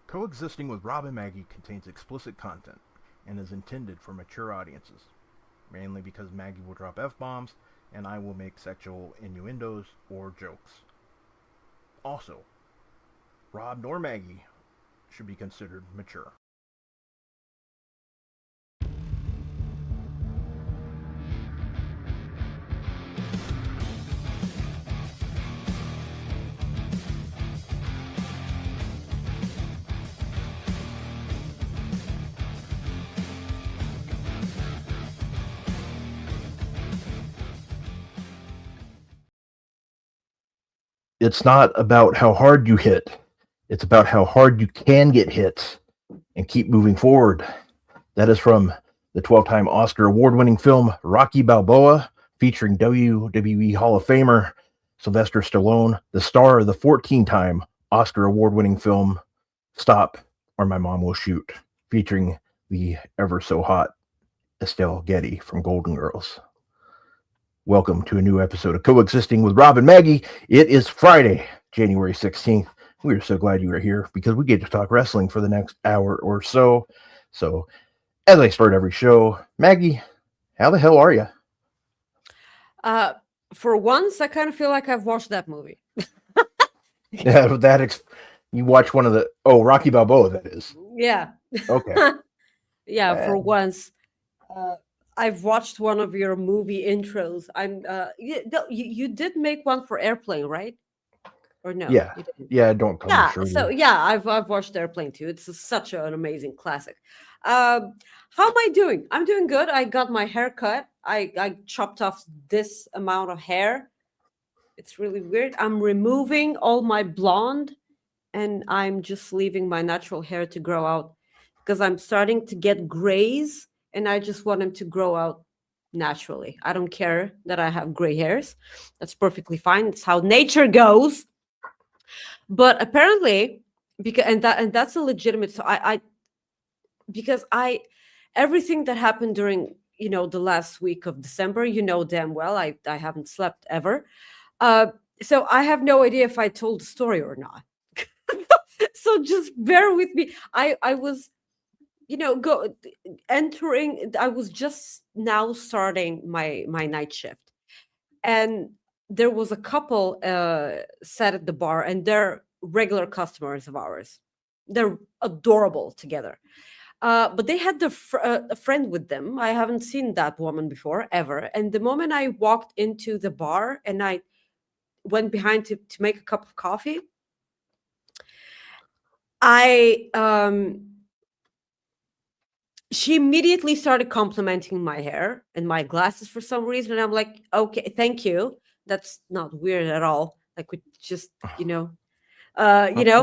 Coexisting with Rob and Maggie contains explicit content and is intended for mature audiences, mainly because Maggie will drop F-bombs and I will make sexual innuendos or jokes. Also, Rob nor Maggie should be considered mature. It's not about how hard you hit. It's about how hard you can get hit and keep moving forward. That is from the 12-time Oscar award-winning film Rocky Balboa, featuring WWE Hall of Famer Sylvester Stallone, the star of the 14-time Oscar award-winning film Stop or My Mom Will Shoot, featuring the ever-so-hot Estelle Getty from Golden Girls. Welcome to a new episode of Coexisting with Rob and Maggie. It is Friday, January 16th. We are so glad you are here because we get to talk wrestling for the next hour or so. So, as I start every show, Maggie, how the hell are you? For once, I kind of feel like I've watched that movie. Yeah, you watch one of the Rocky Balboa, that is. Yeah. Okay. Yeah, for once. I've watched one of your movie intros. You did make one for Airplane, right? Or no? Yeah. You didn't. Yeah, don't come Yeah. sure. So yeah, I've watched Airplane too. It's such an amazing classic. How am I doing? I'm doing good. I got my hair cut. I chopped off this amount of hair. It's really weird. I'm removing all my blonde and I'm just leaving my natural hair to grow out because I'm starting to get grays and I just want them to grow out naturally. I don't care that I have gray hairs. That's perfectly fine. It's how nature goes. But apparently, that's a legitimate. So because everything that happened during the last week of December, damn well I haven't slept ever. So I have no idea if I told the story or not. So just bear with me. I was I was just now starting my night shift, and there was a couple sat at the bar, and they're regular customers of ours. They're adorable together, but they had a friend with them. I haven't seen that woman before ever, and the moment I walked into the bar and I went behind to make a cup of coffee, she immediately started complimenting my hair and my glasses for some reason. And I'm like, okay, thank you. That's not weird at all. Like we just, and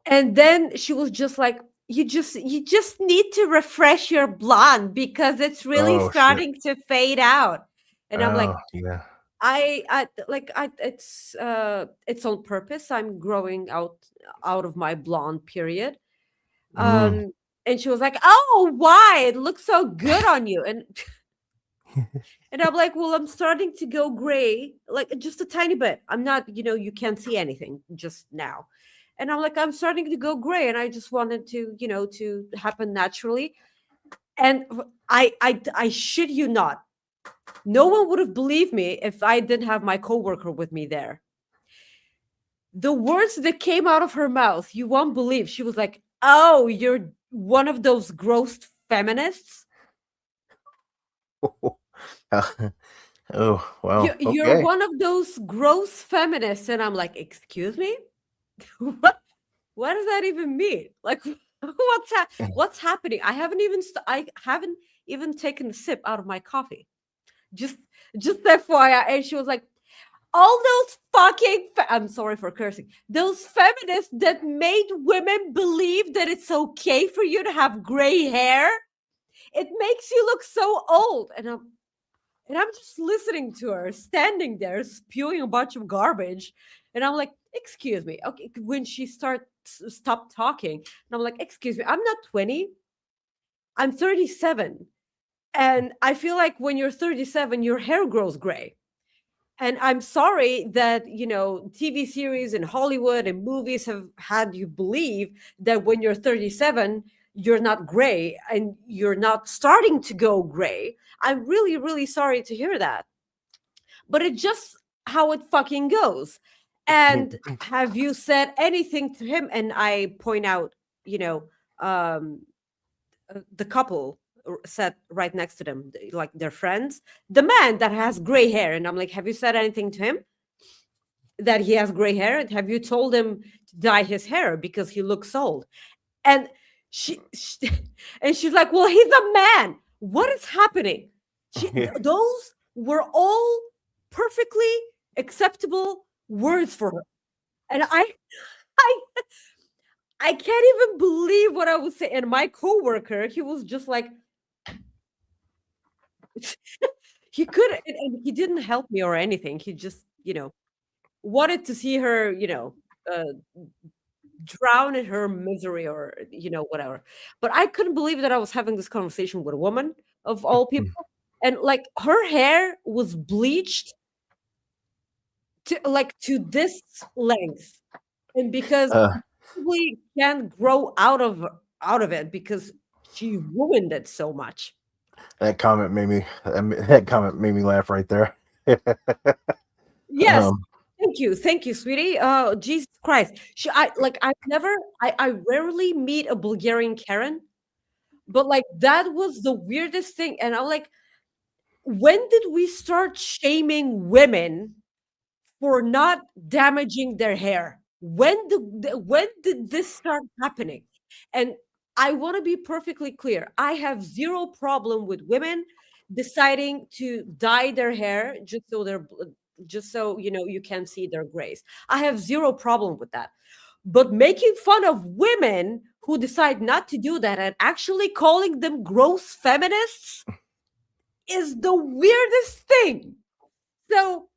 then she was just like, you just need to refresh your blonde because it's really starting to fade out. And I'm like, yeah. It's on purpose. I'm growing out of my blonde period. And she was like, oh, why? It looks so good on you. And I'm like, well, I'm starting to go gray, like just a tiny bit. I'm not, you can't see anything just now. And I'm like, I'm starting to go gray. And I just wanted to, to happen naturally. And I shit you not. No one would have believed me if I didn't have my coworker with me there. The words that came out of her mouth, you won't believe. She was like, oh, you're one of those gross feminists. Oh, wow. You're one of those gross feminists. And I'm like, excuse me? What does that even mean? Like, what's happening? I haven't even taken a sip out of my coffee. Just FYI. And she was like, all those fucking, I'm sorry for cursing, those feminists that made women believe that it's okay for you to have gray hair, it makes you look so old. And I'm just listening to her, standing there, spewing a bunch of garbage. And I'm like, excuse me. Okay, when she stopped talking, and I'm like, excuse me, I'm not 20. I'm 37. And I feel like when you're 37, your hair grows gray. And I'm sorry that, TV series and Hollywood and movies have had you believe that when you're 37, you're not gray and you're not starting to go gray. I'm really, really sorry to hear that. But it's just how it fucking goes. And have you said anything to him? And I point out, um, the couple sat right next to them, like they're friends. The man that has gray hair, and I'm like, have you said anything to him that he has gray hair? Have you told him to dye his hair because he looks old? And she and she's like, well, he's a man. What is happening? Those were all perfectly acceptable words for her, and I I can't even believe what I was saying. And my coworker, he was just like, he could, and he didn't help me or anything. He just, wanted to see her, drown in her misery or, whatever. But I couldn't believe that I was having this conversation with a woman of all people. And like her hair was bleached to this length. And because we can't grow out of it because she ruined it so much. That comment made me laugh right there. Yes. Thank you, sweetie. Jesus Christ. I rarely meet a Bulgarian Karen, but like that was the weirdest thing. And I'm like, when did we start shaming women for not damaging their hair? When did this start happening? And I want to be perfectly clear. I have zero problem with women deciding to dye their hair just so you can see their grays. I have zero problem with that. But making fun of women who decide not to do that and actually calling them gross feminists is the weirdest thing. So,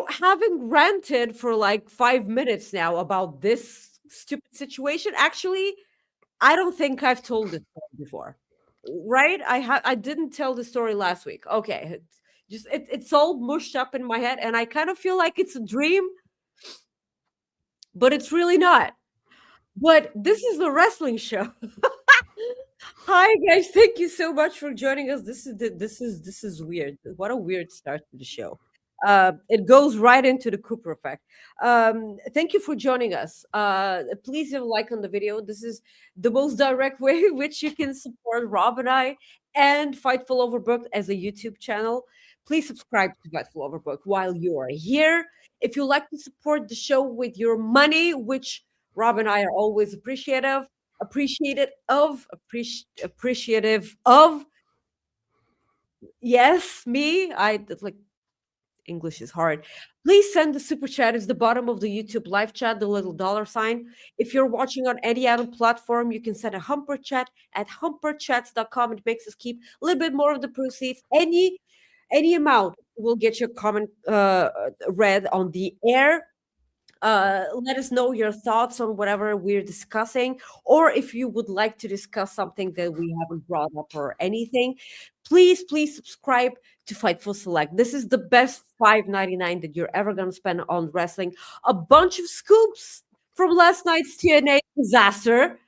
having ranted for like 5 minutes now about this stupid situation, actually, I don't think I've told this before. Right? I didn't tell the story last week. Okay. It's all mushed up in my head, and I kind of feel like it's a dream, but it's really not. But this is the wrestling show. Hi guys, thank you so much for joining us. This is weird. What a weird start to the show. It goes right into the Cooper effect. Thank you for joining us. Please leave a like on the video. This is the most direct way in which you can support Rob and I and Fightful Overbooked as a YouTube channel. Please subscribe to Fightful Overbooked while you are here. If you like to support the show with your money, which Rob and I are always appreciative of. Yes, me. English is hard. Please send the super chat. It's the bottom of the YouTube live chat, the little $sign. If you're watching on any other platform, you can send a humper chat at humperchats.com. It makes us keep a little bit more of the proceeds. Any amount will get your comment read on the air. Let us know your thoughts on whatever we're discussing, or if you would like to discuss something that we haven't brought up or anything, please subscribe to Fightful Select. This is the best $5.99 that you're ever going to spend on wrestling. A bunch of scoops from last night's TNA disaster.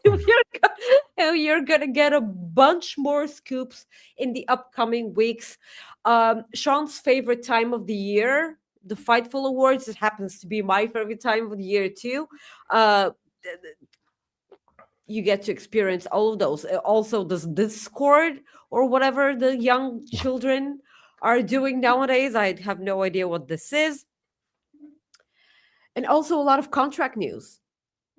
You're going to get a bunch more scoops in the upcoming weeks. Sean's favorite time of the year, the Fightful Awards. It happens to be my favorite time of the year too. You get to experience all of those. Also, this Discord or whatever the young children are doing nowadays. I have no idea what this is. And also a lot of contract news.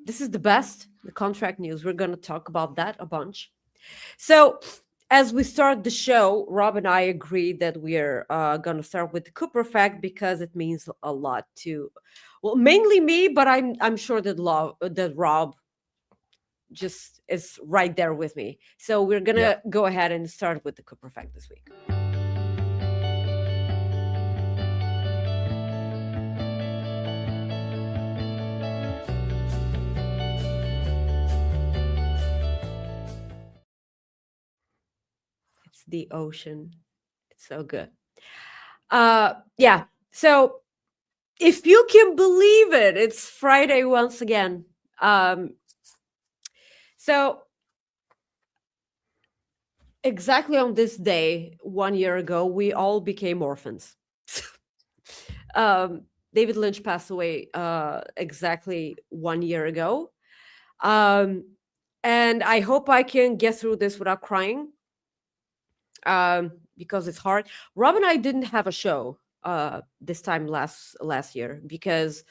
This is the best, the contract news. We're going to talk about that a bunch. So, as we start the show, Rob and I agreed that we're going to start with the Cooper fact because it means a lot to, well, mainly me, but I'm sure that Rob just is right there with me. So we're going to go ahead and start with the Cooper fact this week. The ocean. It's so good. Yeah. So if you can believe it, it's Friday once again. So exactly on this day, 1 year ago, we all became orphans. David Lynch passed away exactly 1 year ago. Um, and I hope I can get through this without crying, because it's hard. Rob and I didn't have a show this time last year because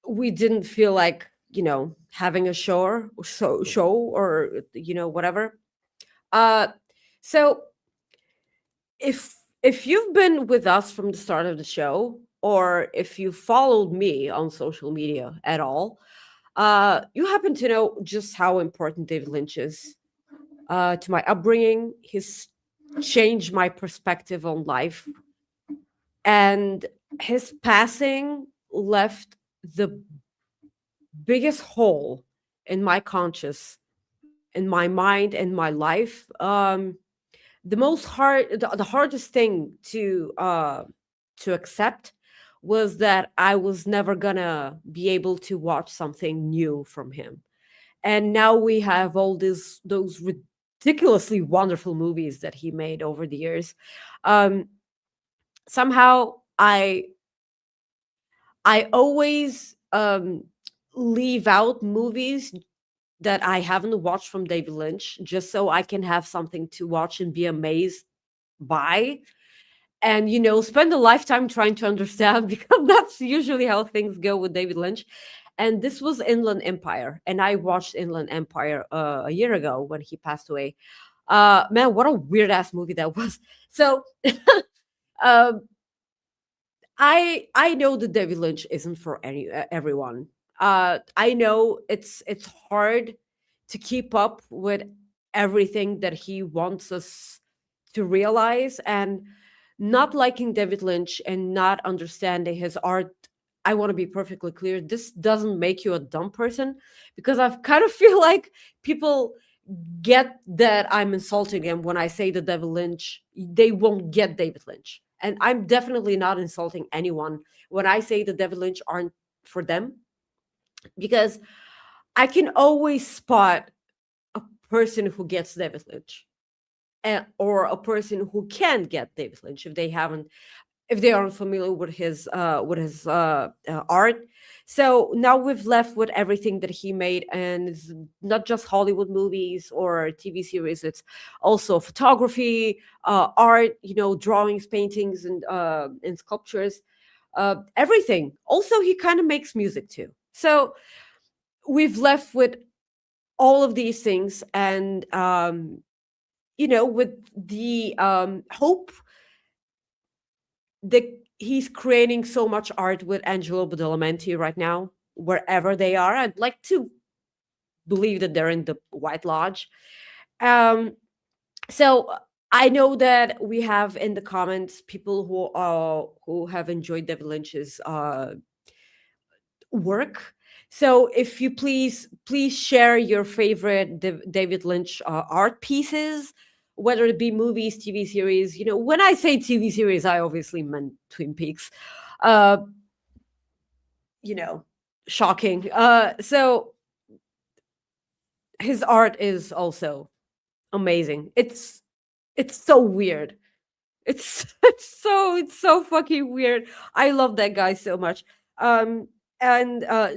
we didn't feel like having a show or whatever. Uh, so if you've been with us from the start of the show, or if you followed me on social media at all, you happen to know just how important David Lynch is to my upbringing. He's changed my perspective on life, and his passing left the biggest hole in my conscious, in my mind, and my life. The hardest thing to accept was that I was never gonna be able to watch something new from him. And now we have all those ridiculously wonderful movies that he made over the years. um Somehow I always leave out movies that I haven't watched from David Lynch, just so I can have something to watch and be amazed by, and spend a lifetime trying to understand, because that's usually how things go with David Lynch. And this was Inland Empire, and I watched Inland Empire a year ago when he passed away. Man, what a weird ass movie that was. So um I know that David Lynch isn't for everyone. I know it's hard to keep up with everything that he wants us to realize, and not liking David Lynch and not understanding his art. I want to be perfectly clear. This doesn't make you a dumb person, because I kind of feel like people get that I'm insulting him when I say that David Lynch, they won't get David Lynch. And I'm definitely not insulting anyone when I say that David Lynch aren't for them, because I can always spot a person who gets David Lynch, or a person who can get David Lynch if they aren't familiar with his art. So now we've left with everything that he made, and it's not just Hollywood movies or TV series. It's also photography, art, drawings, paintings, and sculptures, everything. Also, he kind of makes music too. So we've left with all of these things, and with the hope that he's creating so much art with Angelo Badalamenti right now, wherever they are. I'd like to believe that they're in the White Lodge. Um, so I know that we have in the comments people who have enjoyed David Lynch's work. So if you please share your favorite David Lynch art pieces, whether it be movies, TV series. When I say TV series, I obviously meant Twin Peaks. Uh, Shocking. So his art is also amazing. It's so weird. It's so fucking weird. I love that guy so much. And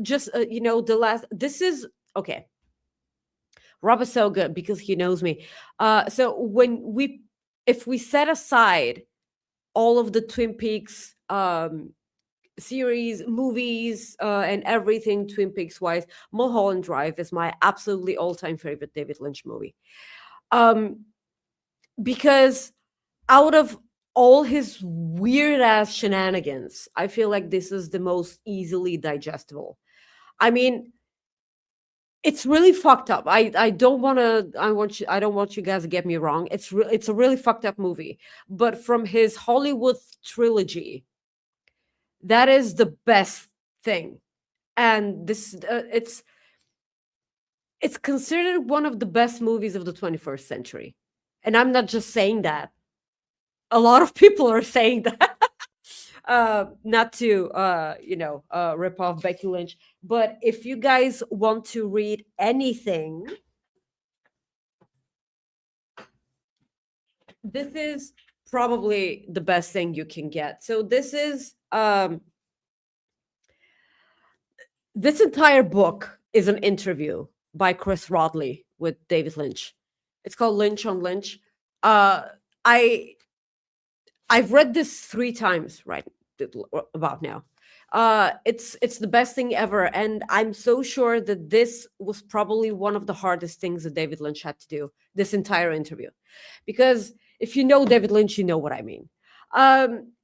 just the last, this is okay. Rob is so good because he knows me. So if we set aside all of the Twin Peaks series, movies, and everything Twin Peaks wise, Mulholland Drive is my absolutely all-time favorite David Lynch movie. Because out of all his weird ass shenanigans, I feel like this is the most easily digestible. I mean, it's really fucked up. I don't want to. I don't want you guys to get me wrong. It's a really fucked up movie. But from his Hollywood trilogy, that is the best thing. And this it's considered one of the best movies of the 21st century. And I'm not just saying that. A lot of people are saying that. Not to rip off Becky Lynch, but if you guys want to read anything, this is probably the best thing you can get. So this is this entire book is an interview by Chris Rodley with David Lynch. It's called Lynch on Lynch. I've read this 3 times right about now. It's the best thing ever, and I'm so sure that this was probably one of the hardest things that David Lynch had to do, this entire interview, because if you know David Lynch, you know what I mean.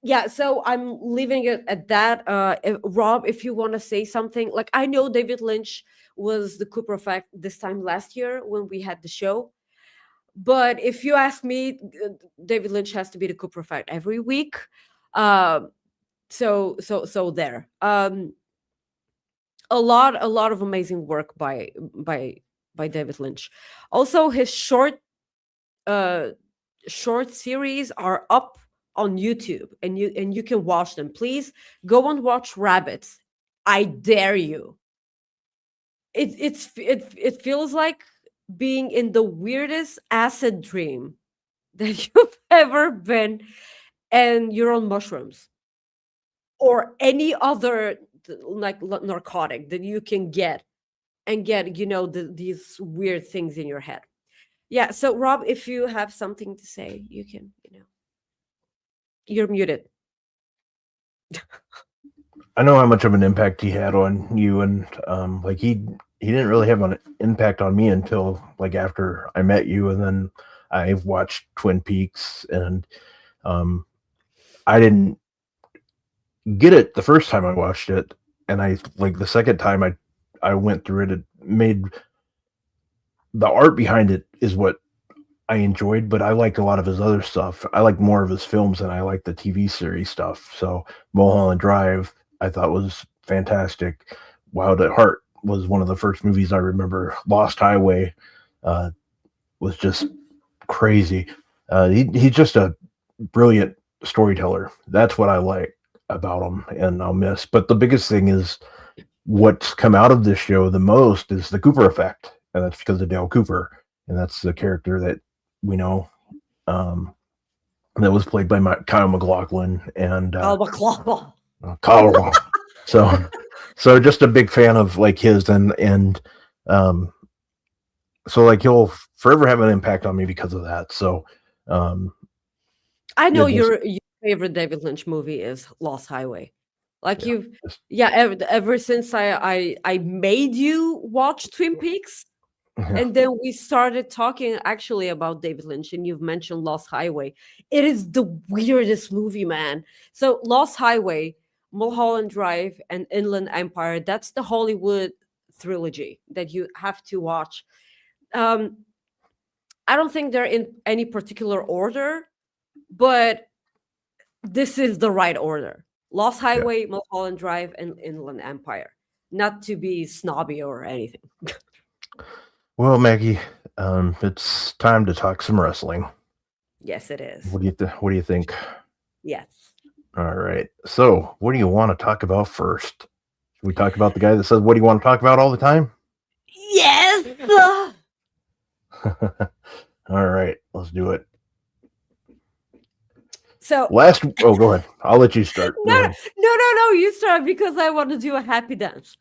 Yeah, so I'm leaving it at that. Rob, if you want to say something, like, I know David Lynch was the Cooper effect this time last year when we had the show, but if you ask me, David Lynch has to be the Cooper effect every week. So there. A lot of amazing work by David Lynch. Also, his short series are up on YouTube, and you can watch them. Please go and watch Rabbits. I dare you. It feels like being in the weirdest acid dream that you've ever been, and you're on mushrooms or any other like narcotic that you can get these weird things in your head. Yeah, so Rob, if you have something to say, you can, you're muted. I know how much of an impact he had on you, and like he didn't really have an impact on me until like after I met you, and then I've watched Twin Peaks, and I didn't get it the first time I watched it, and I like the second time I went through it. It made the art behind it is what I enjoyed, but I liked a lot of his other stuff. I liked more of his films than I liked the TV series stuff. So Mulholland Drive, I thought was fantastic. Wild at Heart was one of the first movies I remember. Lost Highway was just crazy. He's just a brilliant storyteller. That's what I like about him, and I'll miss. But the biggest thing is what's come out of this show the most is the Cooper effect, and that's because of Dale Cooper, and that's the character that we know that was played by Kyle MacLachlan and Kyle. So just a big fan of like his, and so like he'll forever have an impact on me because of that. So I know your favorite David Lynch movie is Lost Highway. Like ever since I made you watch Twin Peaks. And then we started talking actually about David Lynch, and you've mentioned Lost Highway. It is the weirdest movie, man. So Lost Highway, Mulholland Drive, and Inland Empire, that's the Hollywood trilogy that you have to watch. I don't think they're in any particular order, but this is the right order. Lost Highway, Mulholland Drive, and Inland Empire. Not to be snobby or anything. Well, Maggie, it's time to talk some wrestling. Yes, it is. What do you think? Yes. All right. So, what do you want to talk about first? Should we talk about the guy that says, "What do you want to talk about all the time"? Yes. All right, let's do it. So go ahead. I'll let you start. No. You start, because I want to do a happy dance.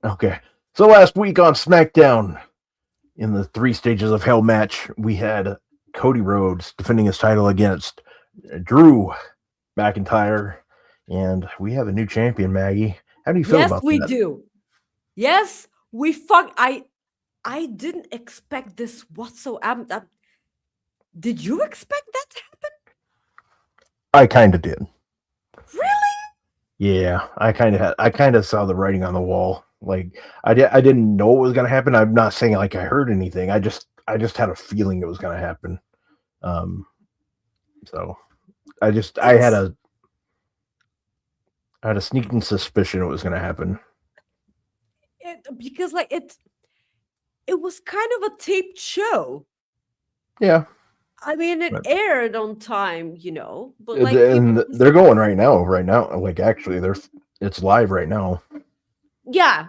Okay. So last week on SmackDown, in the 3 stages of hell match, we had Cody Rhodes defending his title against Drew McIntyre, and we have a new champion, Maggie. How do you feel about that? Yes, we do. Yes, we I didn't expect this whatsoever. Did you expect that to happen? I kind of did. Really? Yeah, I kind of saw the writing on the wall. Like I didn't know what was going to happen. I'm not saying like I heard anything. I just had a feeling it was going to happen. So I had a sneaking suspicion it was going to happen. Because like it was kind of a taped show. Yeah. I mean, it But, aired on time, but like people and just, they're going right now. Right now, like actually, it's live right now. yeah.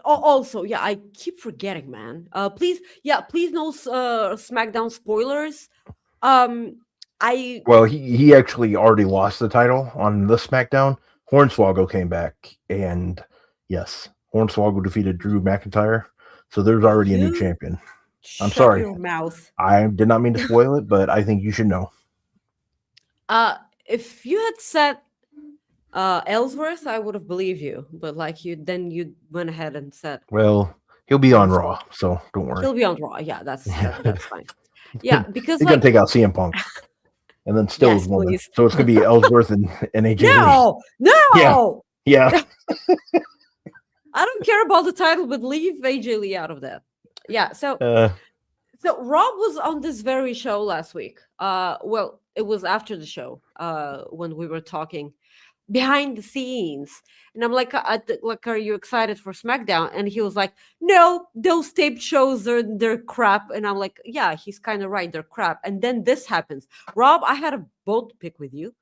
Also, yeah, I keep forgetting, man. Please no SmackDown spoilers. Um, I Well, he actually already lost the title on the SmackDown. Hornswoggle came back, and yes, Hornswoggle defeated Drew McIntyre. So there's already a new you champion. I'm shut sorry, your mouth. I did not mean to spoil it, but I think you should know. If you had said Ellsworth, I would have believed you, but like you went ahead and said Well, he'll be on Hornswoggle. Raw, so don't worry. He'll be on Raw. Yeah, He's that's fine. Yeah, because gonna like take out CM Punk, and then still his yes, woman. please. So it's gonna be Ellsworth and AJ Lee. No, Yeah, no. yeah. I don't care about the title, but leave AJ Lee out of that. Yeah, so Uh, Rob was on this very show last week. Well, it was after the show, when we were talking behind the scenes, and I'm like, like, are you excited for SmackDown? And he was like, no, those taped shows they're crap. And I'm like, yeah, he's kind of right, they're crap. And then this happens. Rob, I had a bold pick with you.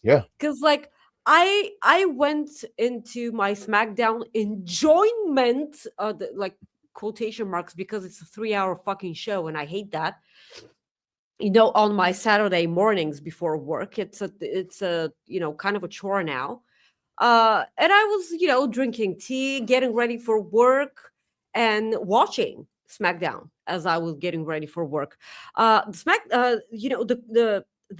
yeah. Because like I went into my SmackDown enjoyment, like quotation marks, because it's a 3-hour fucking show and I hate that. On my Saturday mornings before work, it's a kind of a chore now. And I was drinking tea, getting ready for work, and watching SmackDown as I was getting ready for work. The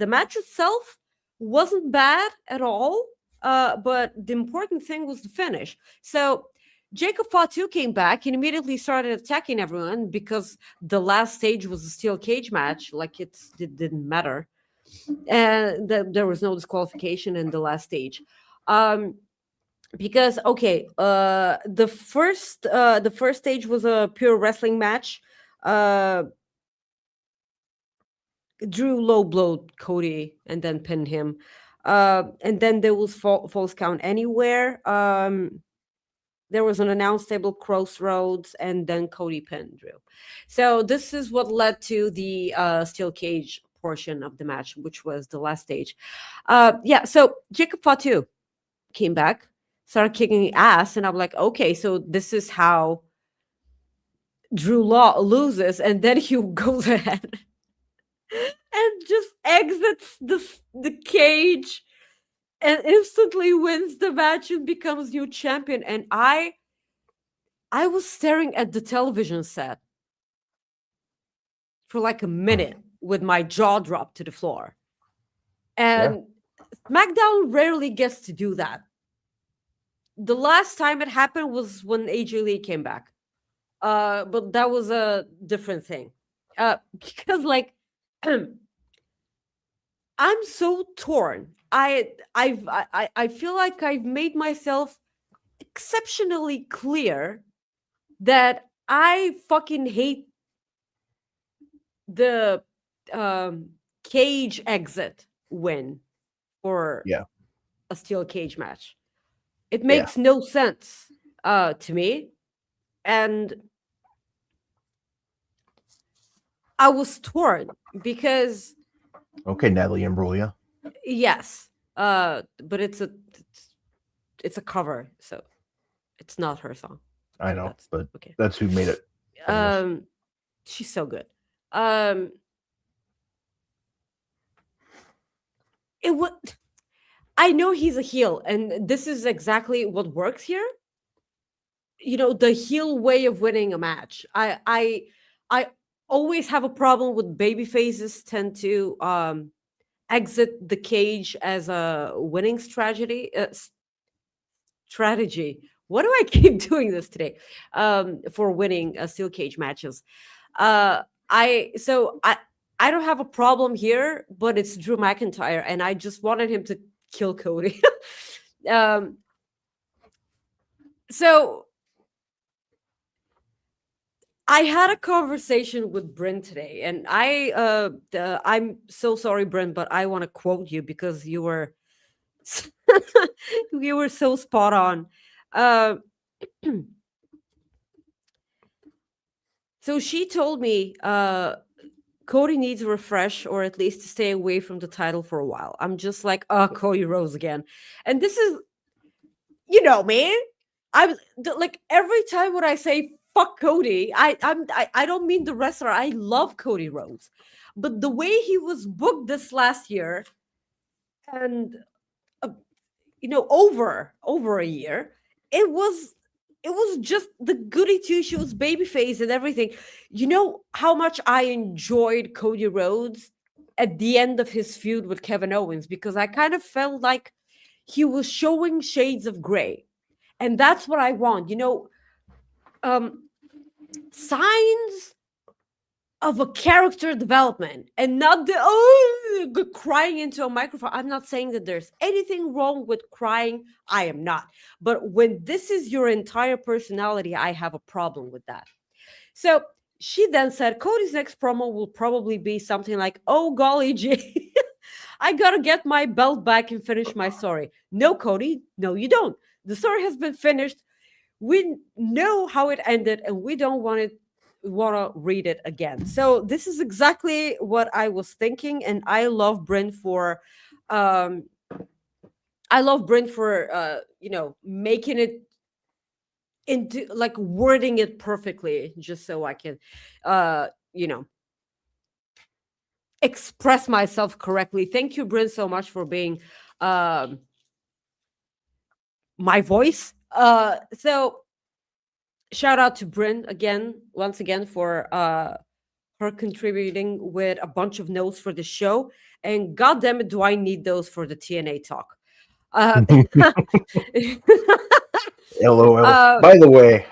match itself wasn't bad at all, but the important thing was the finish. So Jacob Fatu came back and immediately started attacking everyone because the last stage was a steel cage match. Like it didn't matter, and there was no disqualification in the last stage. Because the first stage was a pure wrestling match. Drew low blowed Cody and then pinned him, and then there was false count anywhere. There was an announce table crossroads, and then Cody pinned Drew. So this is what led to the steel cage portion of the match, which was the last stage. So Jacob Fatu came back, started kicking ass, and I'm like, okay, so this is how Drew Law loses, and then he goes ahead and just exits the cage and instantly wins the match and becomes new champion. And I was staring at the television set for like a minute with my jaw dropped to the floor. And SmackDown rarely gets to do that. The last time it happened was when AJ Lee came back. But that was a different thing. Because like I'm so torn. I feel like I've made myself exceptionally clear that I fucking hate the cage exit win for a steel cage match. It makes no sense to me. And I was torn because Natalie Imbruglia. yes, but it's a cover, so it's not her song. I know, but that's who made it famous. She's so good. It would. I know he's a heel, and this is exactly what works here. The heel way of winning a match. I always have a problem with baby faces tend to exit the cage as a winning strategy. What do I keep doing this today? For winning steel cage matches. I don't have a problem here, but it's Drew McIntyre, and I just wanted him to kill Cody. So I had a conversation with Bryn today, and I'm so sorry, Bryn, but I want to quote you because you were you were so spot on. So she told me Cody needs a refresh, or at least to stay away from the title for a while. I'm just like, oh, Cody Rhodes again. And this is, you know, man, like every time when I say fuck Cody, I don't mean the wrestler. I love Cody Rhodes, but the way he was booked this last year, and over a year, it was just the goody two shoes, babyface, and everything. You know how much I enjoyed Cody Rhodes at the end of his feud with Kevin Owens, because I kind of felt like he was showing shades of gray. And that's what I want, signs of a character development, and not the crying into a microphone. I'm not saying that there's anything wrong with crying. I am not. But when this is your entire personality, I have a problem with that. So she then said, Cody's next promo will probably be something like, oh, golly gee, I gotta get my belt back and finish my story. No, Cody, no, you don't. The story has been finished. We know how it ended, and we don't want to read it again. So this is exactly what I was thinking, and I love Bryn for making it into, like, wording it perfectly, just so I can express myself correctly. Thank you, Bryn, so much for being my voice. So shout out to Bryn once again for her contributing with a bunch of notes for the show. And God damn it, do I need those for the TNA talk. LOL. By the way,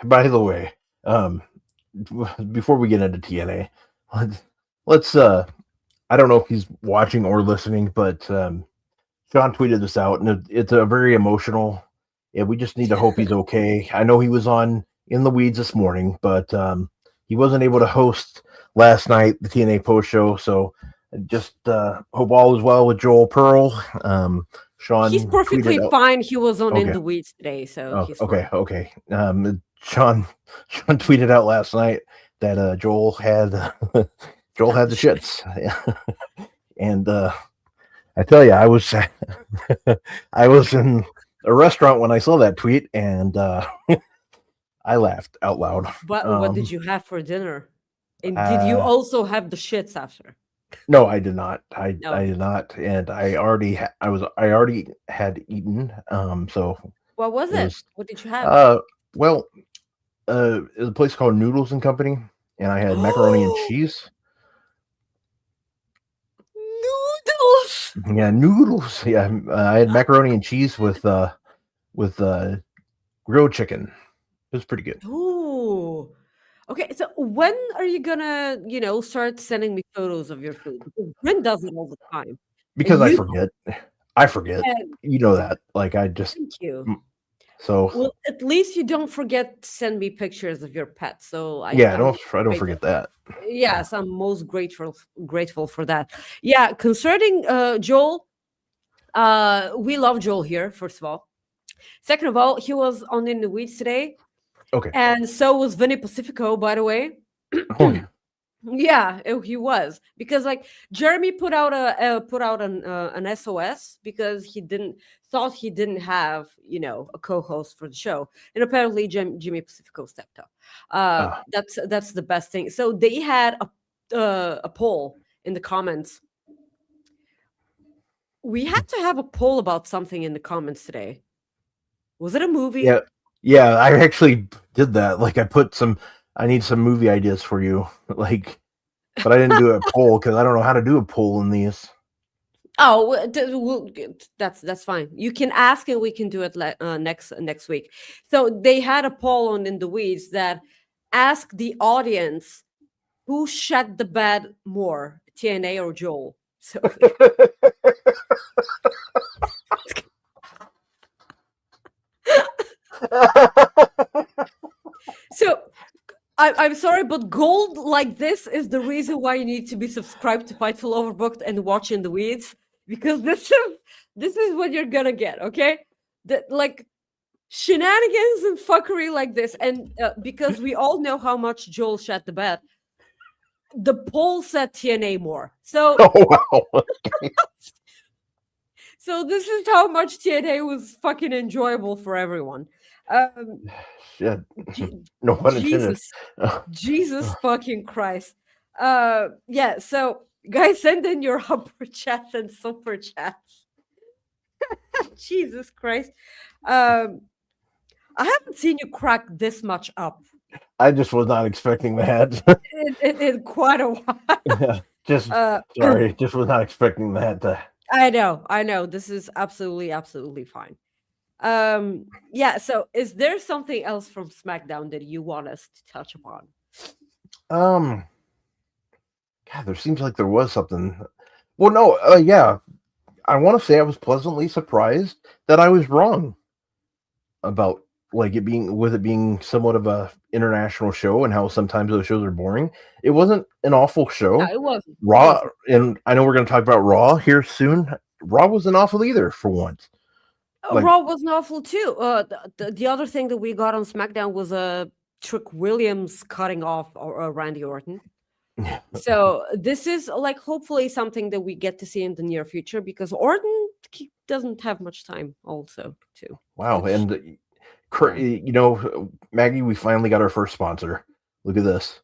before we get into TNA, let's I don't know if he's watching or listening, but Sean tweeted this out, and it's a very emotional. Yeah, we just need to hope he's okay. I know he was in the weeds this morning, but he wasn't able to host last night, the TNA post show. So just hope all is well with Joel Pearl. Sean, he's perfectly fine. He was on In the Weeds today, so he's fine. Okay. Sean tweeted out last night that Joel had the shits, and I tell you, I was I was in a restaurant when I saw that tweet, and I laughed out loud. What did you have for dinner? And did you also have the shits after? No, I did not. I did not, and I already had eaten. So what was it? What did you have? Well, it was a place called Noodles and Company, and I had macaroni and cheese. Noodles. Yeah, noodles. Yeah, I had macaroni and cheese with grilled chicken. It was pretty good. Ooh. Okay, so when are you gonna, start sending me photos of your food? Because Bryn does it all the time. Because I forget. And, you know that. Like, I just. Thank you. So. Well, at least you don't forget to send me pictures of your pets. So I don't forget that. Yes, I'm most grateful for that. Yeah, concerning Joel, we love Joel here. First of all, second of all, he was on In the Weeds today. Okay. And so was Vinny Pacifico, by the way. Oh yeah. Yeah, he was, because like Jeremy put out an SOS because he thought he didn't have a co-host for the show, and apparently Jimmy Pacifico stepped up. That's the best thing. So they had a poll in the comments. We had to have a poll about something in the comments today. Was it a movie? Yeah, I actually did that. Like, I need some movie ideas for you. Like, but I didn't do a poll because I don't know how to do a poll in these. Oh, that's fine. You can ask and we can do it next week. So they had a poll on In the Weeds that asked the audience who shat the bed more, TNA or Joel. So. So I'm sorry, but gold like this is the reason why you need to be subscribed to Fightful Overbooked and watch In the Weeds, because this is what you're gonna get, okay? Like shenanigans and fuckery like this, and because we all know how much Joel shat the bed. The poll said TNA more. So Oh wow. so this is how much TNA was fucking enjoyable for everyone. Shit. Je- No pun intended. Jesus, Jesus fucking Christ. Yeah. So guys, send in your upper chats and super chats. Jesus Christ. I haven't seen you crack this much up I just was not expecting that. in quite a while. Just Uh, sorry, just was not expecting that. I know. This is absolutely fine. Yeah, so is there something else from SmackDown that you want us to touch upon? God, there seems like there was something. Well, no, yeah, I want to say I was pleasantly surprised that I was wrong about like it being somewhat of a international show and how sometimes those shows are boring. It wasn't an awful show. No, it wasn't. Raw, and I know we're going to talk about Raw here soon. Raw wasn't awful either for once. Like- Raw wasn't awful too. The other thing that we got on SmackDown was Trick Williams cutting off Randy Orton. So this is like hopefully something that we get to see in the near future because Orton doesn't have much time also too. Wow, and you know, Maggie, we finally got our first sponsor. Look at this.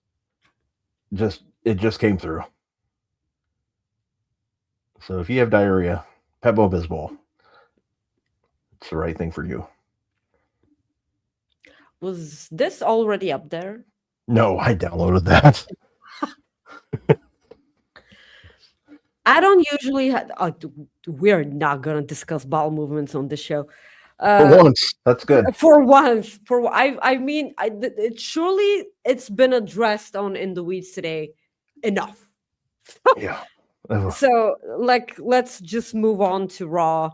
It just came through. So if you have diarrhea, Pepto-Bismol. It's the right thing for you. Was this already up there? No, I downloaded that. I don't usually. We're not gonna discuss bowel movements on this show. For once, that's good. For once, I mean, surely it's been addressed on In the Weeds today enough. Yeah. So, like, let's just move on to Raw.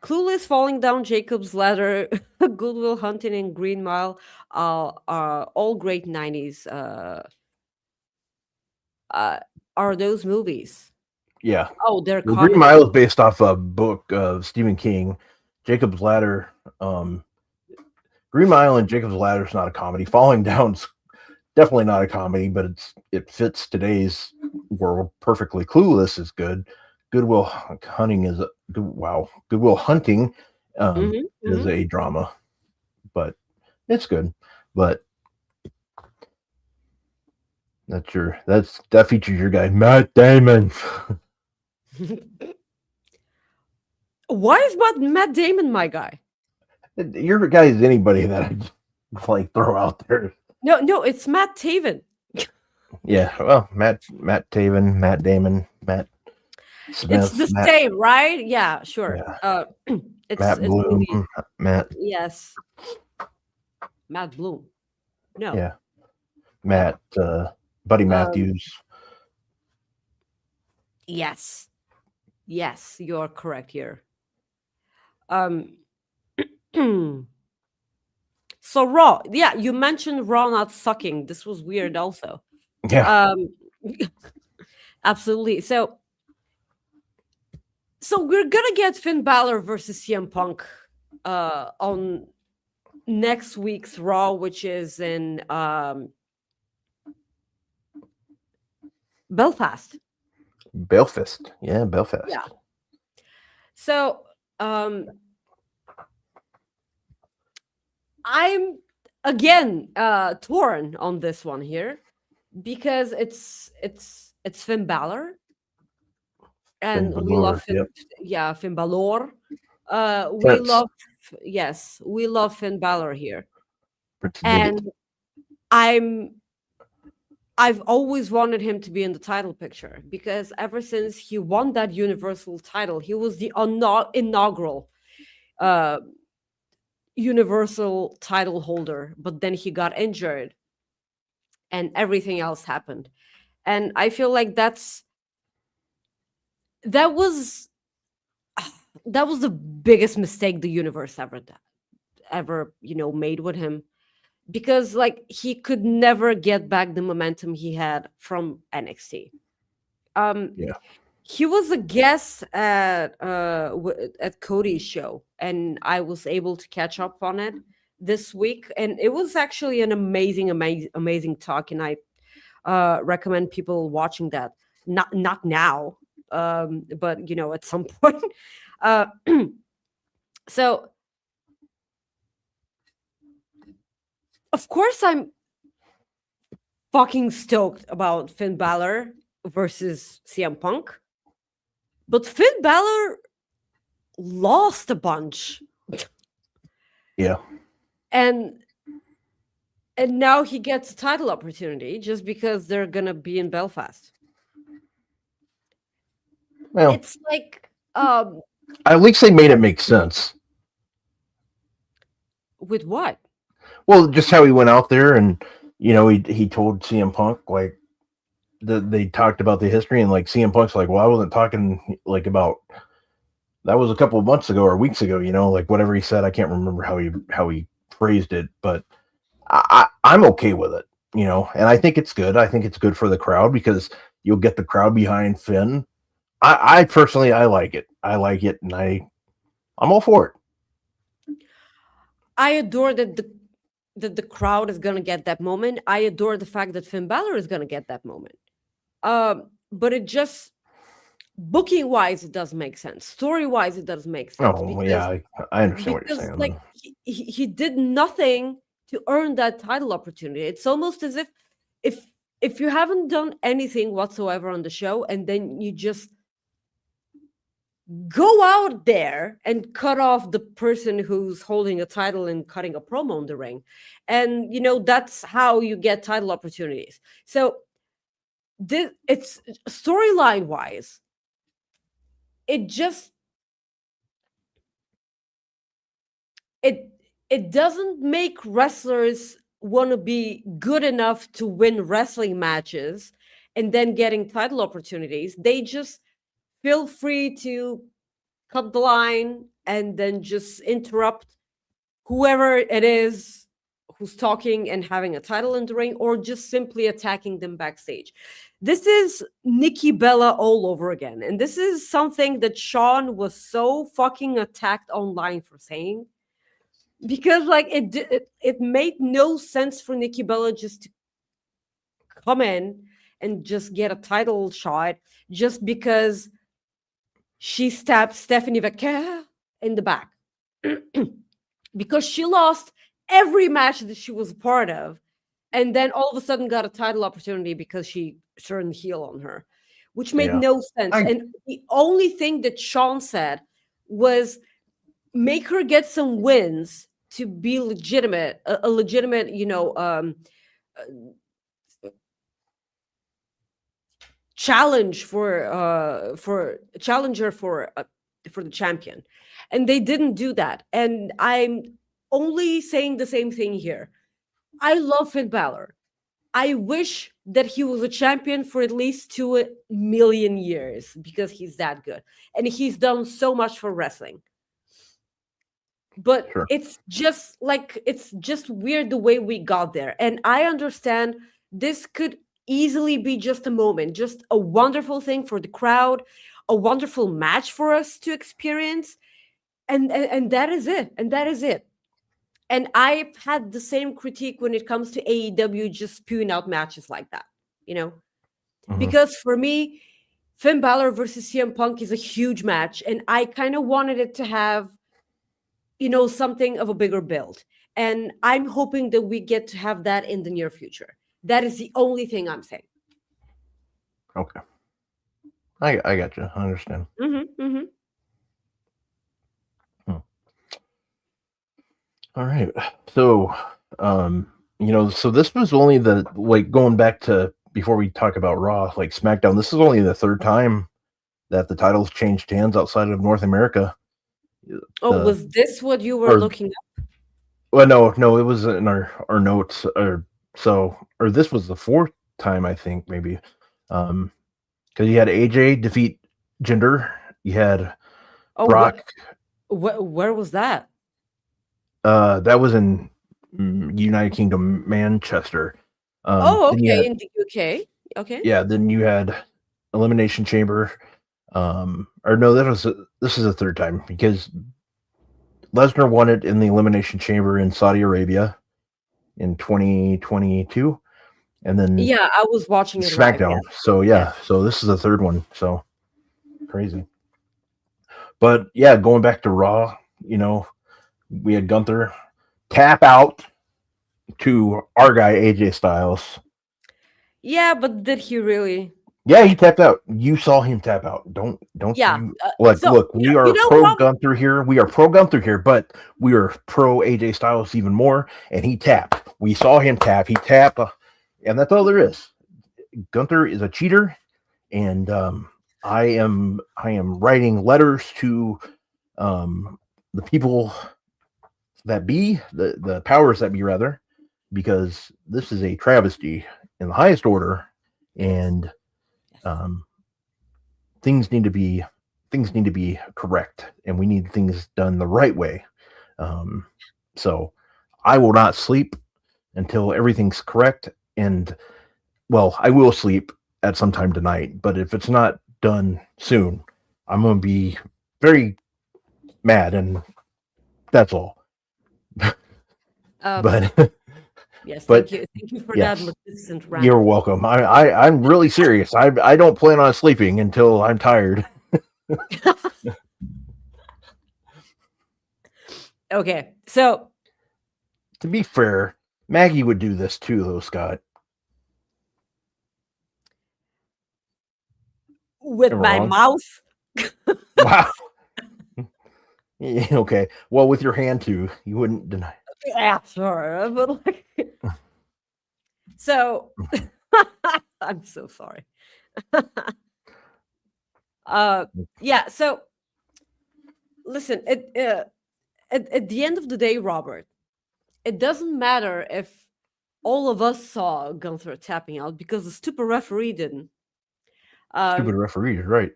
Clueless falling down Jacob's ladder, Goodwill Hunting, and Green Mile are all great 90s. Are those movies? Yeah. Oh, they're well, Green Mile is based off a book of Stephen King. Jacob's Ladder. Green Mile and Jacob's Ladder is not a comedy. Falling Down's definitely not a comedy, but it fits today's world perfectly. Clueless is good. Goodwill Hunting is Goodwill Hunting is a drama, but it's good. But that features your guy Matt Damon. Why is Matt Damon my guy? Your guy is anybody that I like throw out there. No, it's Matt Taven. Yeah, well, Matt Taven, Matt Damon, Matt Smith. It's the same, right? Yeah, sure. Yeah. It's Matt Bloom. really, Matt. yes. Matt Bloom. No. Yeah. Matt Buddy Matthews. Yes, you're correct here. So Raw, yeah, you mentioned Raw not sucking. This was weird also. Yeah. Absolutely. So we're gonna get Finn Balor versus CM Punk on next week's Raw, which is in Belfast. Yeah, Belfast. Yeah. So I'm again torn on this one here because it's Finn Balor and we love Finn, Finn Balor. We love Finn Balor here. And I've always wanted him to be in the title picture because ever since he won that Universal title, he was the inaugural Universal title holder, but then he got injured and everything else happened. And I feel like that was the biggest mistake the universe ever made with him. Because like he could never get back the momentum he had from NXT. He was a guest at Cody's show, and I was able to catch up on it. this week, and it was actually an amazing talk, and I recommend people watching that. Not now, but at some point. Uh, so, of course, I'm fucking stoked about Finn Balor versus CM Punk, but Finn Balor lost a bunch. Yeah. And now he gets a title opportunity just because they're gonna be in Belfast. Well, it's like at least they made it make sense. With what? Well, just how he went out there, and he told CM Punk like they talked about the history, and like CM Punk's like, well, I wasn't talking like about that was a couple of months ago or weeks ago, like whatever he said. I can't remember how he phrased it, but I'm okay with it, and I think it's good. I think it's good for the crowd because you'll get the crowd behind Finn. I personally, I like it. I like it, and I'm all for it. I adore that the crowd is gonna get that moment. I adore the fact that Finn Balor is gonna get that moment. But it just booking wise, it doesn't make sense. Story wise, it doesn't make sense. Oh, yeah, I understand what you're saying. Like he did nothing to earn that title opportunity. It's almost as if you haven't done anything whatsoever on the show, and then you just go out there and cut off the person who's holding a title and cutting a promo in the ring, and that's how you get title opportunities. So it's storyline wise, it just it doesn't make wrestlers want to be good enough to win wrestling matches and then getting title opportunities. They just feel free to cut the line and then just interrupt whoever it is who's talking and having a title in the ring, or just simply attacking them backstage. This is Nikki Bella all over again. And this is something that Sean was so fucking attacked online for saying. Because it made no sense for Nikki Bella just to come in and just get a title shot just because she stabbed Stephanie f.k.a. in the back. Because she lost every match that she was a part of, and then all of a sudden got a title opportunity because she turned heel on her, which made no sense. And the only thing that Sean said was make her get some wins to be legitimate, a legitimate, challenge for challenger for the champion, and they didn't do that. And I'm only saying the same thing here. I love Finn Balor. I wish that he was a champion for at least 2 million years because he's that good and he's done so much for wrestling. But sure, it's just weird the way we got there. And I understand this could easily be just a moment, just a wonderful thing for the crowd, a wonderful match for us to experience. And that is it. And that is it. And I've had the same critique when it comes to AEW just spewing out matches like that, because for me, Finn Balor versus CM Punk is a huge match. And I kind of wanted it to have, something of a bigger build. And I'm hoping that we get to have that in the near future. That is the only thing I'm saying. Okay. I got you. I understand. All right. So, so this was only going back to before we talk about Raw, like SmackDown, this is only the third time that the titles changed hands outside of North America. Was this what you were looking at? Well, no, it was in our notes, or this was the fourth time, I think, maybe. Because you had AJ defeat Jinder, you had Brock. Where was that? That was in United Kingdom, Manchester. Okay, in the UK. Okay. Yeah, then you had Elimination Chamber. Or no, this is the third time because Lesnar won it in the Elimination Chamber in Saudi Arabia in 2022. And then Yeah, I was watching it SmackDown. live. So Yeah. so this is the third one. So crazy. But yeah, going back to Raw, we had Gunther tap out to our guy AJ Styles. Yeah, but did he really? Yeah, he tapped out. You saw him tap out. Don't Yeah. you look, we are pro Rob? Gunther here. We are pro Gunther here, but we are pro AJ Styles even more. And he tapped. We saw him tap. He tapped, and that's all there is. Gunther is a cheater, and I am writing letters to the people that be, the powers that be, rather, because this is a travesty in the highest order, and things need to be correct, and we need things done the right way. So I will not sleep until everything's correct, and well, I will sleep at some time tonight, but if it's not done soon, I'm going to be very mad, and that's all. But yes, but thank you for that magnificent rant. You're welcome. I'm really serious. I don't plan on sleeping until I'm tired. Okay, so to be fair, Maggie would do this too, though, Scott. With my mouth. Wow. Okay. Well, with your hand too, you wouldn't deny. Yeah, sure, but like, so I'm so sorry. Yeah. So listen, at the end of the day, Robert, it doesn't matter if all of us saw Gunther tapping out because the stupid referee didn't. Stupid referee, right?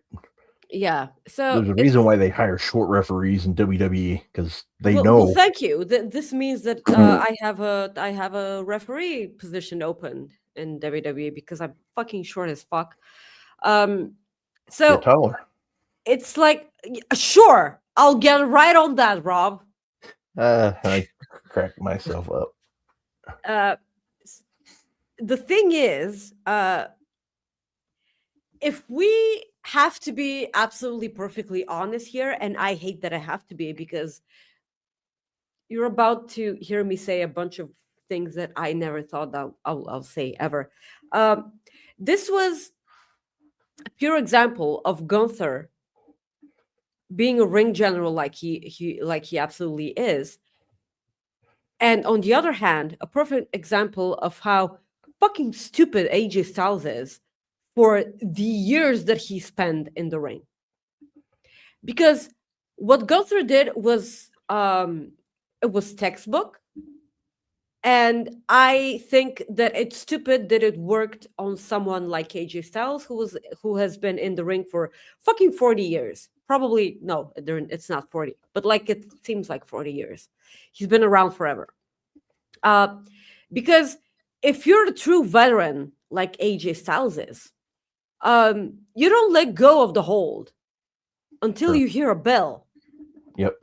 Yeah. So there's a reason why they hire short referees in WWE, because they know. Well, thank you. This means that I have a referee position open in WWE because I'm fucking short as fuck. So get taller. It's like, sure, I'll get right on that, Rob. I cracked myself up. The thing is, if we have to be absolutely perfectly honest here, and I hate that I have to be, because you're about to hear me say a bunch of things that I never thought that I'll say ever. This was a pure example of Gunther being a ring general like he absolutely is. And on the other hand, a perfect example of how fucking stupid AJ Styles is for the years that he spent in the ring. Because what Gunther did was it was textbook. And I think that it's stupid that it worked on someone like AJ Styles, who has been in the ring for fucking 40 years. Probably, no, it's not 40, but like it seems like 40 years. He's been around forever. Because if you're a true veteran like AJ Styles is, you don't let go of the hold until you hear a bell. Yep,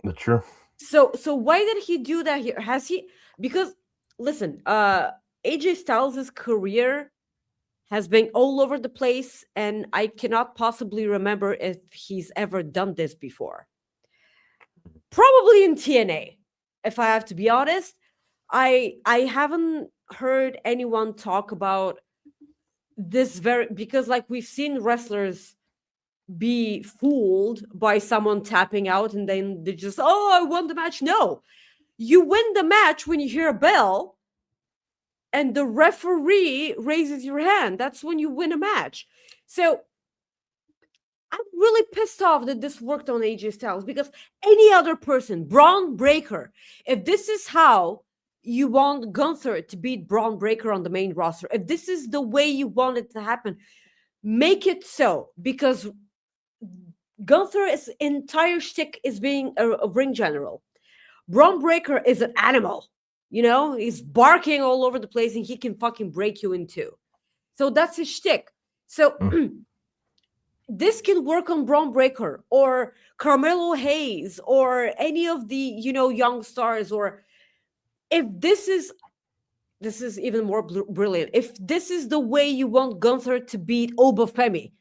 that's true. So why did he do that here? Has he? Because listen, AJ Styles' career has been all over the place, and I cannot possibly remember if he's ever done this before. Probably in TNA, if I have to be honest. I haven't heard anyone talk about this because like we've seen wrestlers be fooled by someone tapping out and then they just, I won the match. No, you win the match when you hear a bell and the referee raises your hand. That's when you win a match. So I'm really pissed off that this worked on AJ Styles, because any other person, Braun Breaker, if this is how you want Gunther to beat Braun Breaker on the main roster, if this is the way you want it to happen, make it so, because Gunther's entire shtick is being a ring general. Braun Breaker is an animal, he's barking all over the place and he can fucking break you in two. So that's his shtick. So this can work on Braun Breaker or Carmelo Hayes or any of the, young stars. Or if this is even more brilliant. If this is the way you want Gunther to beat Obafemi,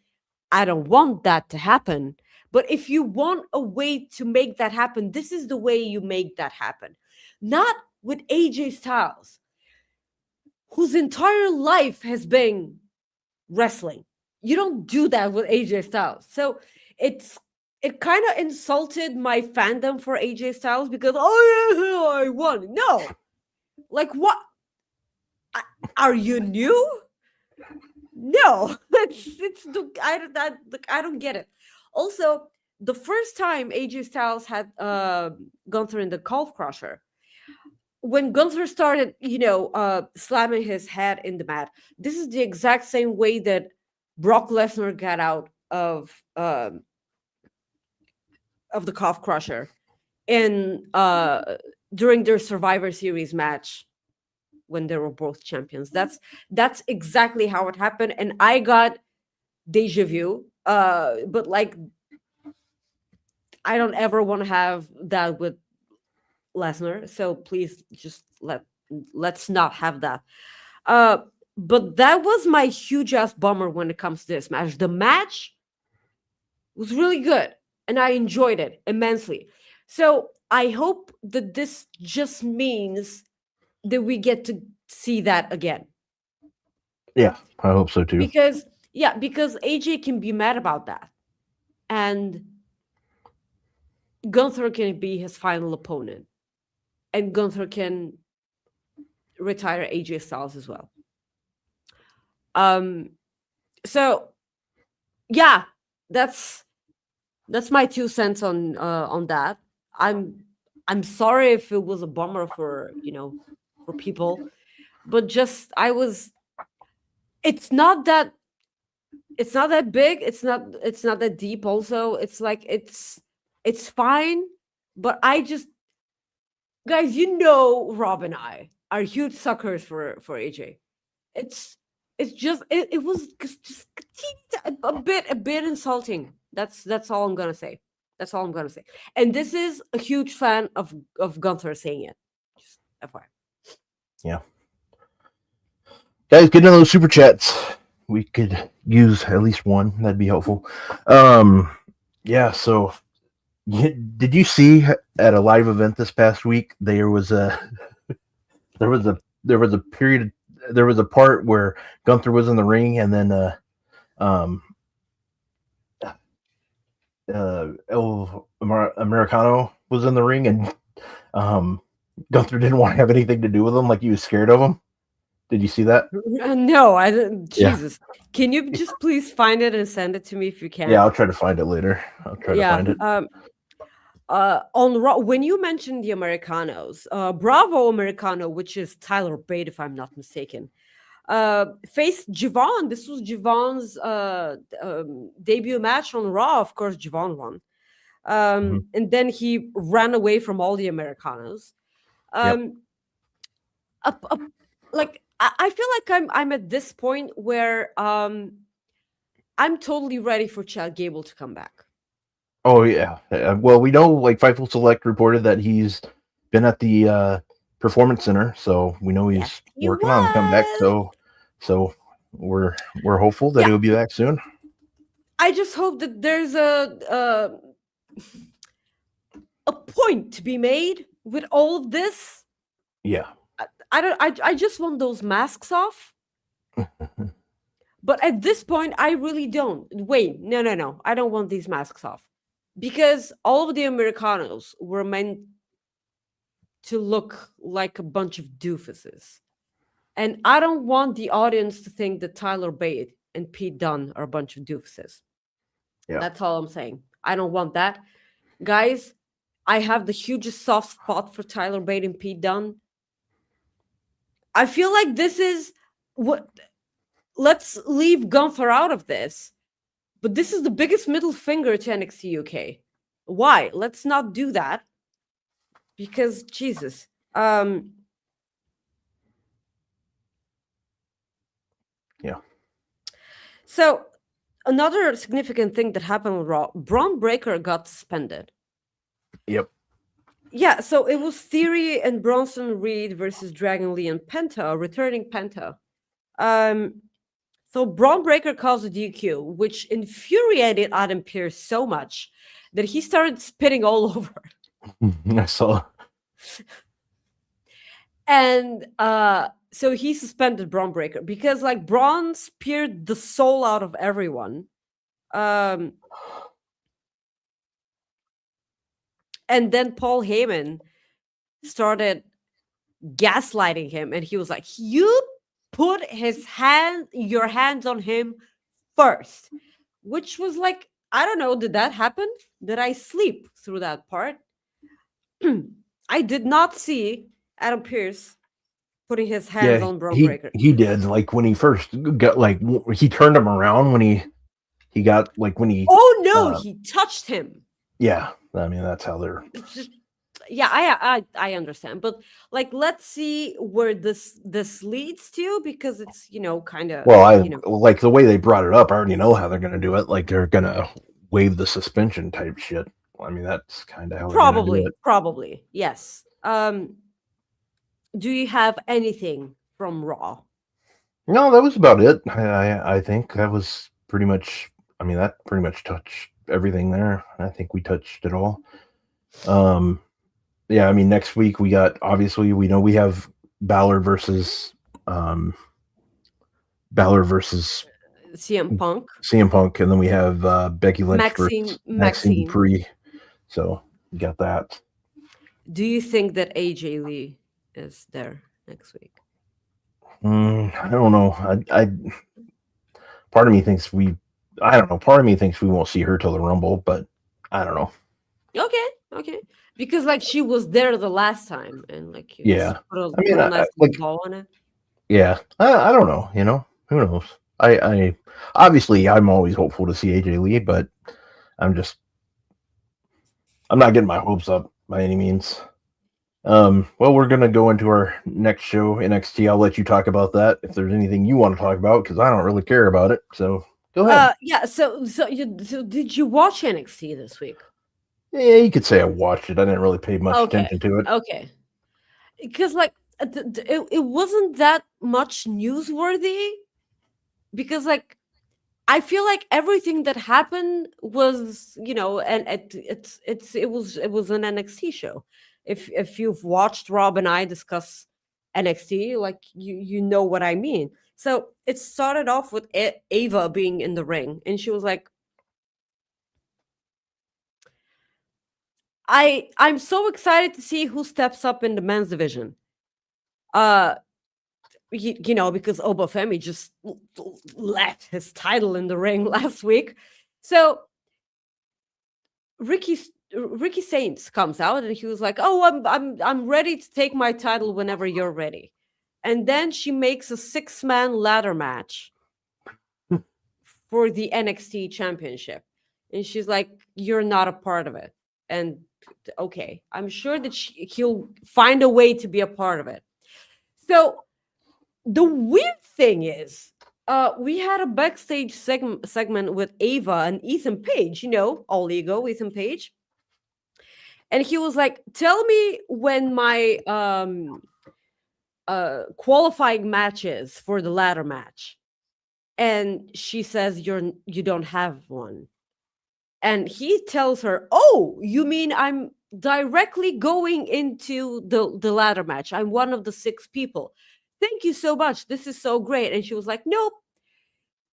I don't want that to happen. But if you want a way to make that happen, this is the way you make that happen. Not with AJ Styles, whose entire life has been wrestling. You don't do that with AJ Styles. So it kind of insulted my fandom for AJ Styles because, oh yeah, I won. No. Like, what? Are you new? No. I don't get it. Also, the first time AJ Styles had Gunther in the Calf Crusher, when Gunther started, slamming his head in the mat, this is the exact same way that Brock Lesnar got out of the Calf Crusher in during their Survivor Series match when they were both champions. That's exactly how it happened, and I got deja vu. But like, I don't ever want to have that with Lesnar, so please just let's not have that. But that was my huge ass bummer when it comes to this match. The match was really good, and I enjoyed it immensely. So I hope that this just means that we get to see that again. Yeah, I hope so too. Because AJ can be mad about that, and Gunther can be his final opponent, and Gunther can retire AJ Styles as well. So yeah, that's my 2 cents on that. I'm sorry if it was a bummer for people, but just it's not that big, it's not that deep. Also, it's like it's fine, but I just, guys, Rob and I are huge suckers for AJ. It's just it was just a bit insulting. That's all I'm gonna say. That's all I'm gonna say. And this is a huge fan of Gunther saying it. Just FYI. Yeah. Guys, get into those super chats. We could use at least one. That'd be helpful. Yeah, so did you see at a live event this past week there was a period, there was a part where Gunther was in the ring, and then El Americano was in the ring, and Gunther didn't want to have anything to do with him, like he was scared of him. Did you see that? No, I didn't. Jesus. Yeah. Can you just please find it and send it to me if you can? Yeah, I'll try to find it later. I'll try to find it. On Raw, when you mentioned the Americanos, Bravo Americano, which is Tyler Bate, if I'm not mistaken, faced Javon. This was Javon's debut match on Raw. Of course, Javon won. And then he ran away from all the Americanos. Like, I feel like I'm at this point where I'm totally ready for Chad Gable to come back. Oh yeah. Well, we know, like, Fightful Select reported that he's been at the Performance Center, so we know he's working on coming back. So we're hopeful that he'll be back soon. I just hope that there's a point to be made with all of this. Yeah. I just want those masks off. But at this point, I really don't. Wait, no. I don't want these masks off. Because all of the Americanos were meant to look like a bunch of doofuses. And I don't want the audience to think that Tyler Bate and Pete Dunne are a bunch of doofuses. Yeah. That's all I'm saying. I don't want that. Guys, I have the hugest soft spot for Tyler Bate and Pete Dunne. I feel like this is what... Let's leave Gunther out of this. But this is the biggest middle finger to NXT UK. Why? Let's not do that. Because, Jesus. Yeah. So, another significant thing that happened with Raw, Braun Breaker got suspended. Yep. Yeah, so it was Theory and Bronson Reed versus Dragon Lee and Penta, returning Penta. So Braun Breaker caused a DQ, which infuriated Adam Pearce so much that he started spitting all over. I saw. And so he suspended Braun Breaker because like Braun speared the soul out of everyone. And then Paul Heyman started gaslighting him, and he was like, "You put your hands on him first," which was like, I don't know, did that happen? Did I sleep through that part? I did not see Adam Pearce putting his hands on Braun Breaker. He did. Like when he first got he turned him around when he got when he. Oh no, he touched him. Yeah, I mean that's how they're. Yeah, I understand, but let's see where this leads to, because it's kind of like the way they brought it up. I already know how they're gonna do it. Like they're gonna waive the suspension type shit. I mean that's kind of how probably yes. Do you have anything from Raw? No, that was about it. I think that was pretty much. I mean that pretty much touched everything there. I think we touched it all. Yeah, I mean, next week we got, obviously, we know we have Balor versus CM Punk, and then we have Becky Lynch versus Maxine Dupree. So we got that. Do you think that AJ Lee is there next week? I don't know. Part of me thinks I don't know. Part of me thinks we won't see her till the Rumble, but I don't know. Okay. Because she was there the last time, and put a nice ball on it. Yeah, I don't know. Who knows? I obviously I'm always hopeful to see AJ Lee, but I'm not getting my hopes up by any means. Well, we're gonna go into our next show, NXT. I'll let you talk about that if there's anything you want to talk about, because I don't really care about it. So go ahead. Yeah. So did you watch NXT this week? Yeah, you could say I watched it. I didn't really pay much attention to it. Okay. Because it wasn't that much newsworthy. Because I feel like everything that happened was, and it was an NXT show. If you've watched Rob and I discuss NXT, you know what I mean. So it started off with Ava being in the ring, and she was like, I'm so excited to see who steps up in the men's division. Because Obafemi just left his title in the ring last week. So Ricky Saints comes out, and he was like, "Oh, I'm ready to take my title whenever you're ready." And then she makes a 6-man ladder match for the NXT championship. And she's like, "You're not a part of it." And okay, I'm sure that he'll find a way to be a part of it. So the weird thing is, we had a backstage segment with Ava and Ethan Page, all ego Ethan Page. And he was like, "Tell me when my qualifying match is for the ladder match." And she says, you don't have one. And he tells her, "Oh, you mean I'm directly going into the ladder match? I'm one of the 6 people. Thank you so much. This is so great." And she was like, "Nope,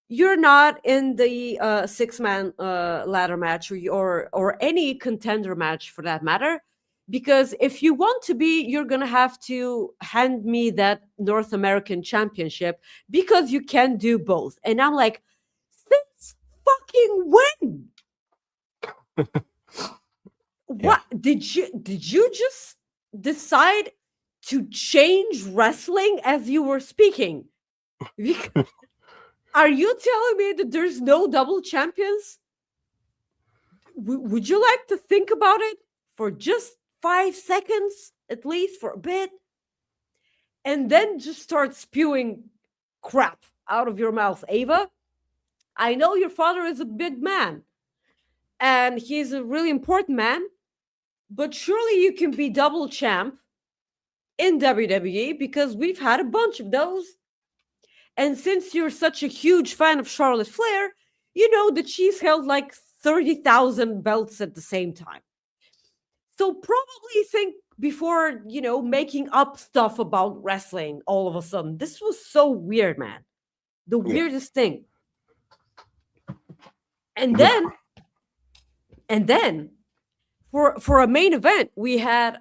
you're not in the 6-man ladder match or any contender match for that matter. Because if you want to be, you're going to have to hand me that North American championship, because you can do both." And I'm like, since fucking when? What did you just decide to change wrestling as you were speaking? Are you telling me that there's no double champions? Would you like to think about it for just 5 seconds, at least for a bit, and then just start spewing crap out of your mouth, Ava? I know your father is a big man and he's a really important man, but surely you can be double champ in WWE because we've had a bunch of those. And since you're such a huge fan of Charlotte Flair, you know that she's held like 30,000 belts at the same time. So probably think before, making up stuff about wrestling all of a sudden. This was so weird, man. The weirdest thing. And then for a main event, we had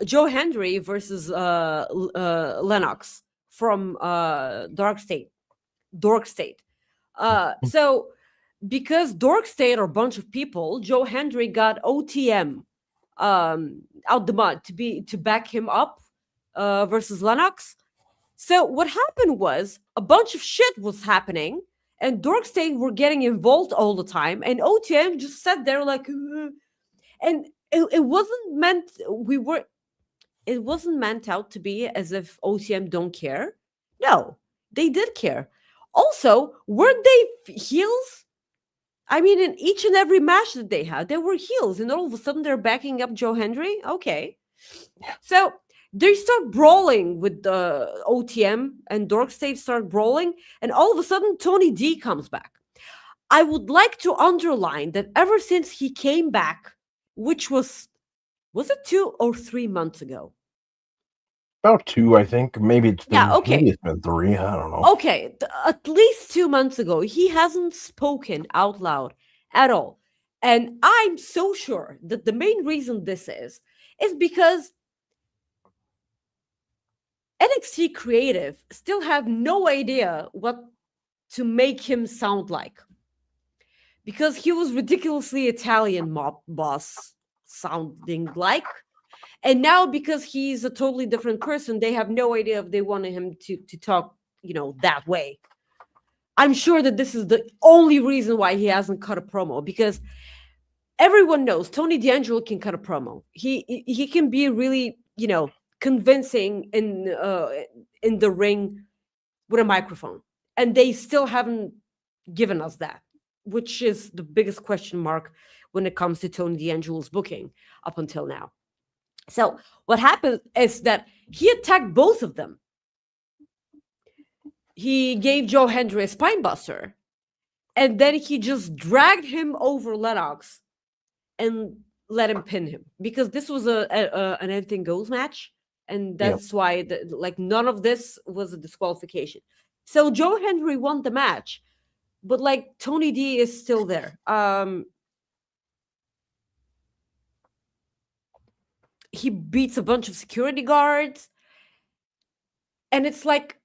Joe Hendry versus Lennox from Dork State. So because Dork State are a bunch of people, Joe Hendry got OTM out the mud to back him up versus Lennox. So what happened was a bunch of shit was happening, and Dork State were getting involved all the time, and OTM just sat there like, and it wasn't meant. It wasn't meant out to be as if OTM don't care. No, they did care. Also, weren't they heels? I mean, in each and every match that they had, they were heels, and all of a sudden they're backing up Joe Hendry. Okay, so they start brawling with the OTM, and Dork State start brawling, and all of a sudden Tony D comes back. I would like to underline that ever since he came back, which was it 2 or 3 months ago? About 2, I think. Maybe it's been, okay. Maybe it's been 3. I don't know. Okay, at least 2 months ago, he hasn't spoken out loud at all. And I'm so sure that the main reason this is because NXT Creative still have no idea what to make him sound like. Because he was ridiculously Italian mob boss sounding like. And now because he's a totally different person, they have no idea if they wanted him to talk, that way. I'm sure that this is the only reason why he hasn't cut a promo, because everyone knows Tony D'Angelo can cut a promo. He can be really, convincing in the ring with a microphone. And they still haven't given us that, which is the biggest question mark when it comes to Tony D'Angelo's booking up until now. So what happened is that he attacked both of them. He gave Joe Hendry a spine buster, and then he just dragged him over Lennox and let him pin him, because this was an anything goes match, and that's why none of this was a disqualification. So Joe Hendry won the match, but Tony D is still there. He beats a bunch of security guards. And it's like,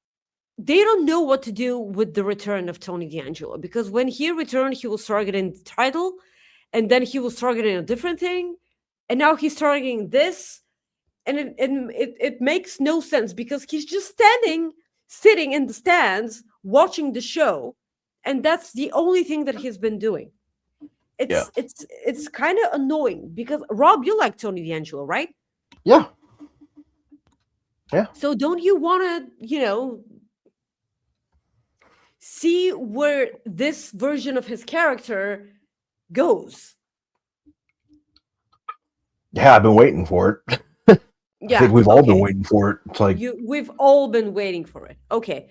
they don't know what to do with the return of Tony D'Angelo, because when he returned, he was targeting the title, and then he was targeting a different thing. And now he's targeting this. And it makes no sense, because he's just sitting in the stands, watching the show. And that's the only thing that he's been doing. It's kind of annoying, because Rob, you like Tony D'Angelo, right? Yeah. So don't you want to, see where this version of his character goes? Yeah, I've been waiting for it. I think we've all been waiting for it. It's like we've all been waiting for it. Okay.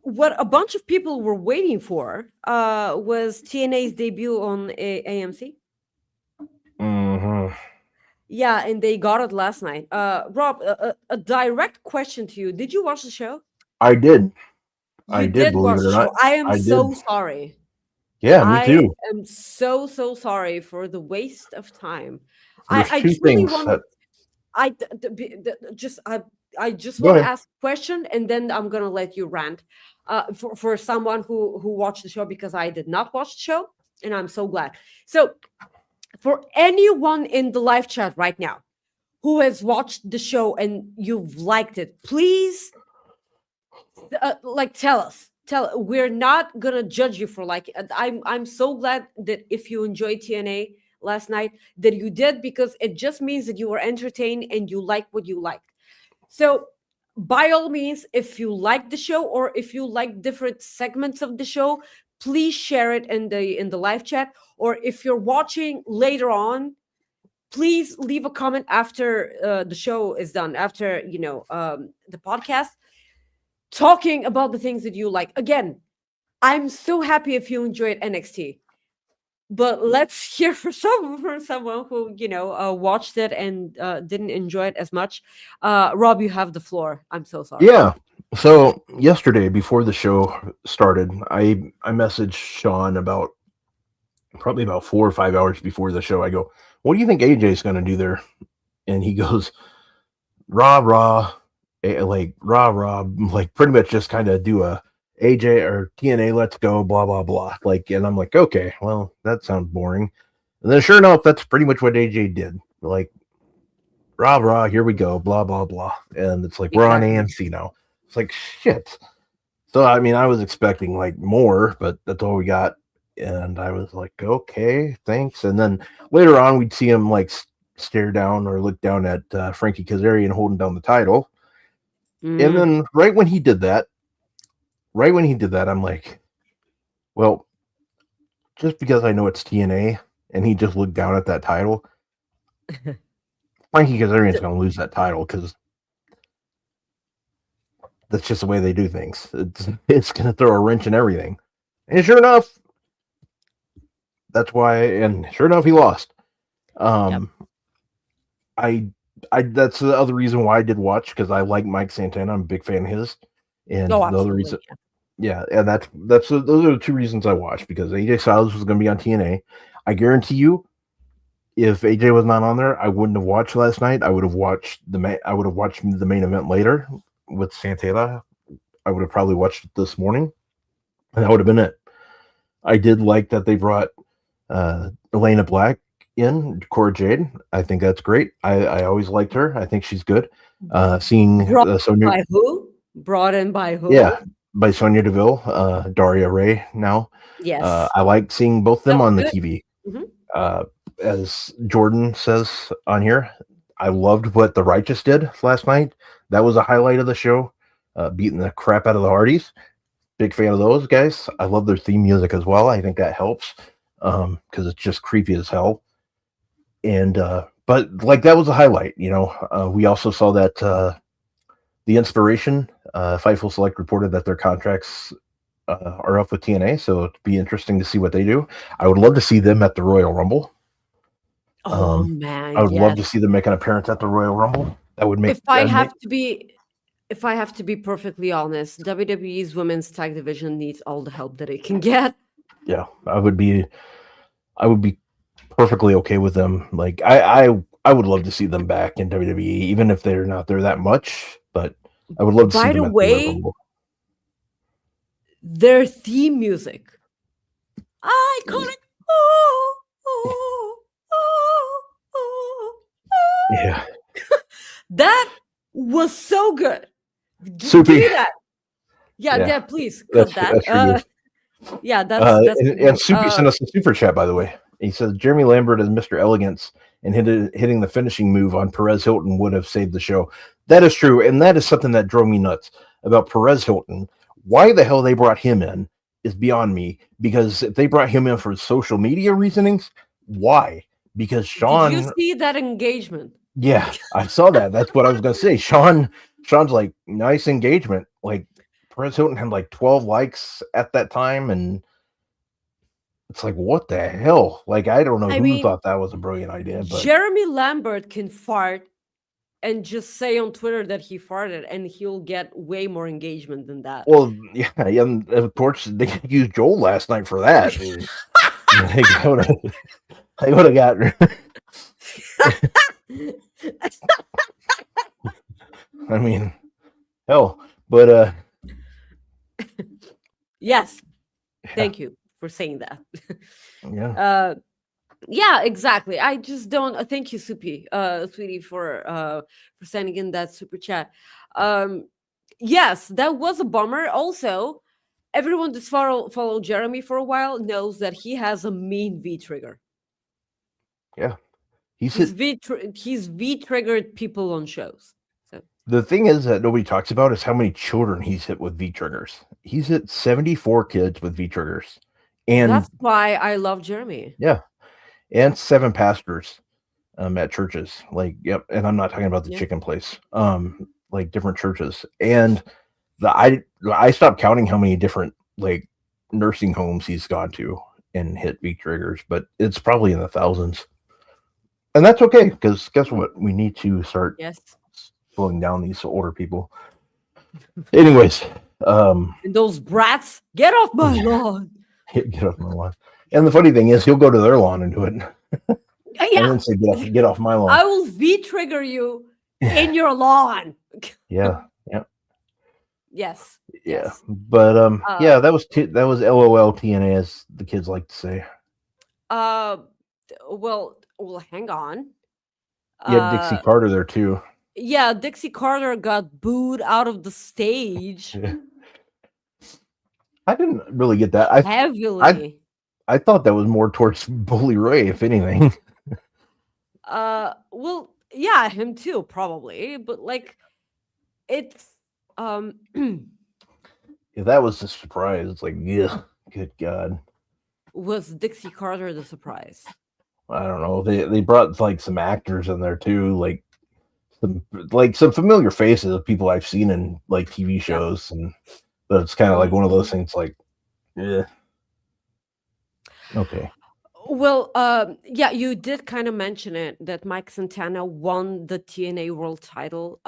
What a bunch of people were waiting for was TNA's debut on AMC. Mm-hmm. Yeah, and they got it last night. Rob, a direct question to you. Did you watch the show? I did. I did watch the show. I am so sorry. Yeah, me too. I am so sorry for the waste of time. I just want to. I just want to ask a question, and then I'm gonna let you rant. For someone who watched the show, because I did not watch the show, and I'm so glad. So, for anyone in the live chat right now who has watched the show and you've liked it, please, tell us. We're not gonna judge you for liking it. I'm so glad that if you enjoyed TNA last night, that you did, because it just means that you were entertained and you like what you liked. So by all means, if you like the show or if you like different segments of the show, please share it in the live chat. Or if you're watching later on, please leave a comment after the show is done, after the podcast, talking about the things that you like. Again, I'm so happy if you enjoyed NXT, but let's hear from someone who watched it and didn't enjoy it as much. Rob, you have the floor. I'm so sorry. Yeah. So yesterday, before the show started, I messaged Sean probably about 4 or 5 hours before the show. I go, "What do you think AJ's going to do there?" And he goes, "Rah rah," like rah rah, like pretty much just kind of do a AJ or TNA, let's go, blah blah blah. Like, and I'm like, okay, well, that sounds boring. And then sure enough, that's pretty much what AJ did. Like, rah rah, here we go, blah blah blah, and it's like we're on AMC now. It's like shit. So I mean, I was expecting like more, but that's all we got. And I was like, okay, thanks. And then later on, we'd see him like stare down or look down at Frankie Kazarian holding down the title. And then right when he did that, I'm like, well, just because I know it's TNA and he just looked down at that title, Frankie Kazarian's going to lose that title because that's just the way they do things. It's going to throw a wrench in everything. And sure enough, that's why. And sure enough, he lost. Yep. That's the other reason why I did watch, because I like Mike Santana. I'm a big fan of his. And the other reason, yeah, and those are the two reasons I watched, because AJ Styles was going to be on TNA. I guarantee you, if AJ was not on there, I wouldn't have watched last night. I would have watched the main event later with Santana. I would have probably watched it this morning, and that would have been it. I did like that they brought Elayna Black in, Cora Jade. I think that's great. I always liked her. I think she's good. Seeing Sonya, by who? Brought in by who? Yeah, by Sonya Deville, Daria Rae now. Yes. I like seeing both of them on the TV. Mm-hmm. As Jordan says on here, I loved what the Righteous did last night. That was a highlight of the show, beating the crap out of the Hardys. Big fan of those guys. I love their theme music as well. I think that helps because it's just creepy as hell. And but like that was a highlight. We also saw that the Inspiration, Fightful Select reported that their contracts are up with TNA, so it'd be interesting to see what they do. I would love to see them at the Royal Rumble. Oh man, I would love to see them make an appearance at the Royal Rumble. That would make. If I have to be perfectly honest, WWE's women's tag division needs all the help that it can get. Yeah, I would be perfectly okay with them. Like I would love to see them back in WWE, even if they're not there that much. But I would love to see them. By the way, their theme music, iconic. Yeah, that was so good. Soupy. Yeah, please cut that. Yeah, that's and Soupy sent us a super chat, by the way. He says Jeremy Lambert as Mr. Elegance and hitting the finishing move on Perez Hilton would have saved the show. That is true, and that is something that drove me nuts about Perez Hilton. Why the hell they brought him in is beyond me, because if they brought him in for social media reasonings, why? Because Sean... Did you see that engagement? Yeah, I saw that. That's what I was going to say. Sean's like, nice engagement. Like, Perez Hilton had like 12 likes at that time, and it's like, what the hell? Like, I don't know who thought that was a brilliant idea. But Jeremy Lambert can fart and just say on Twitter that he farted, and he'll get way more engagement than that. Well, yeah, and of course, they used Joel last night for that. They would have got... I mean, hell, but yes, thank you for saying that. Yeah, exactly. I just don't. Thank you, Soupy, sweetie, for sending in that super chat. Yes, that was a bummer. Also, everyone that's followed Jeremy for a while knows that he has a mean V trigger. Yeah. He's V triggered people on shows. So The thing is that nobody talks about is how many children he's hit with V triggers. He's hit 74 kids with V triggers, and That's why I love Jeremy. yeah, and 7 pastors at churches. Like, yep, and I'm not talking about the Yeah. chicken place. Like different churches, and I stopped counting how many different like nursing homes he's gone to and hit V triggers, but it's probably in the thousands, and that's okay because guess what? We need to start Yes. slowing down these older people. Anyways, And those brats, get off my lawn. get off my lawn. And the funny thing is, he'll go to their lawn and do it, Yeah. and then say, "Get off my lawn." I will V-trigger you in your lawn. Yeah, Yes. yeah. Yes. But yeah, that was LOL TNA, as the kids like to say. Well, hang on. You had Dixie Carter there too. Yeah, Dixie Carter got booed out of the stage I didn't really get that. heavily. I thought that was more towards Bully Ray, if anything. Well, yeah, him too, probably. But like, it's If that was a surprise, it's like, yeah, good God. was Dixie Carter the surprise? I don't know. They brought like some actors in there too, like some familiar faces of people I've seen in like TV shows, but it's kind of like one of those things like, yeah, okay. Well, yeah, you did kind of mention it that Mike Santana won the TNA World Title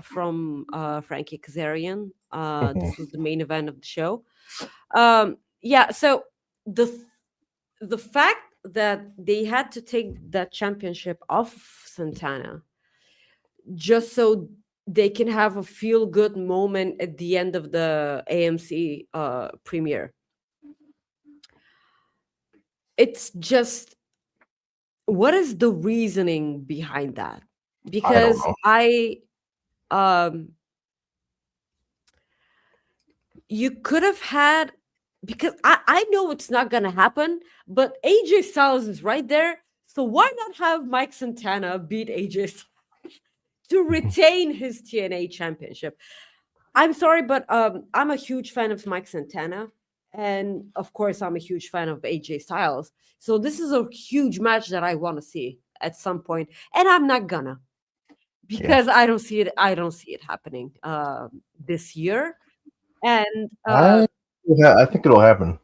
from Frankie Kazarian. This was the main event of the show. Yeah, so the fact that they had to take that championship off Santana just so they can have a feel good moment at the end of the AMC premiere. It's just, what is the reasoning behind that? Because you could have had, because I know it's not gonna happen, but AJ Styles is right there, so why not have Mike Santana beat AJ Styles to retain his TNA championship? I'm sorry, but I'm a huge fan of Mike Santana, and of course I'm a huge fan of AJ Styles, so this is a huge match that I want to see at some point, and I'm not gonna, because I don't see it happening this year. And I think it'll happen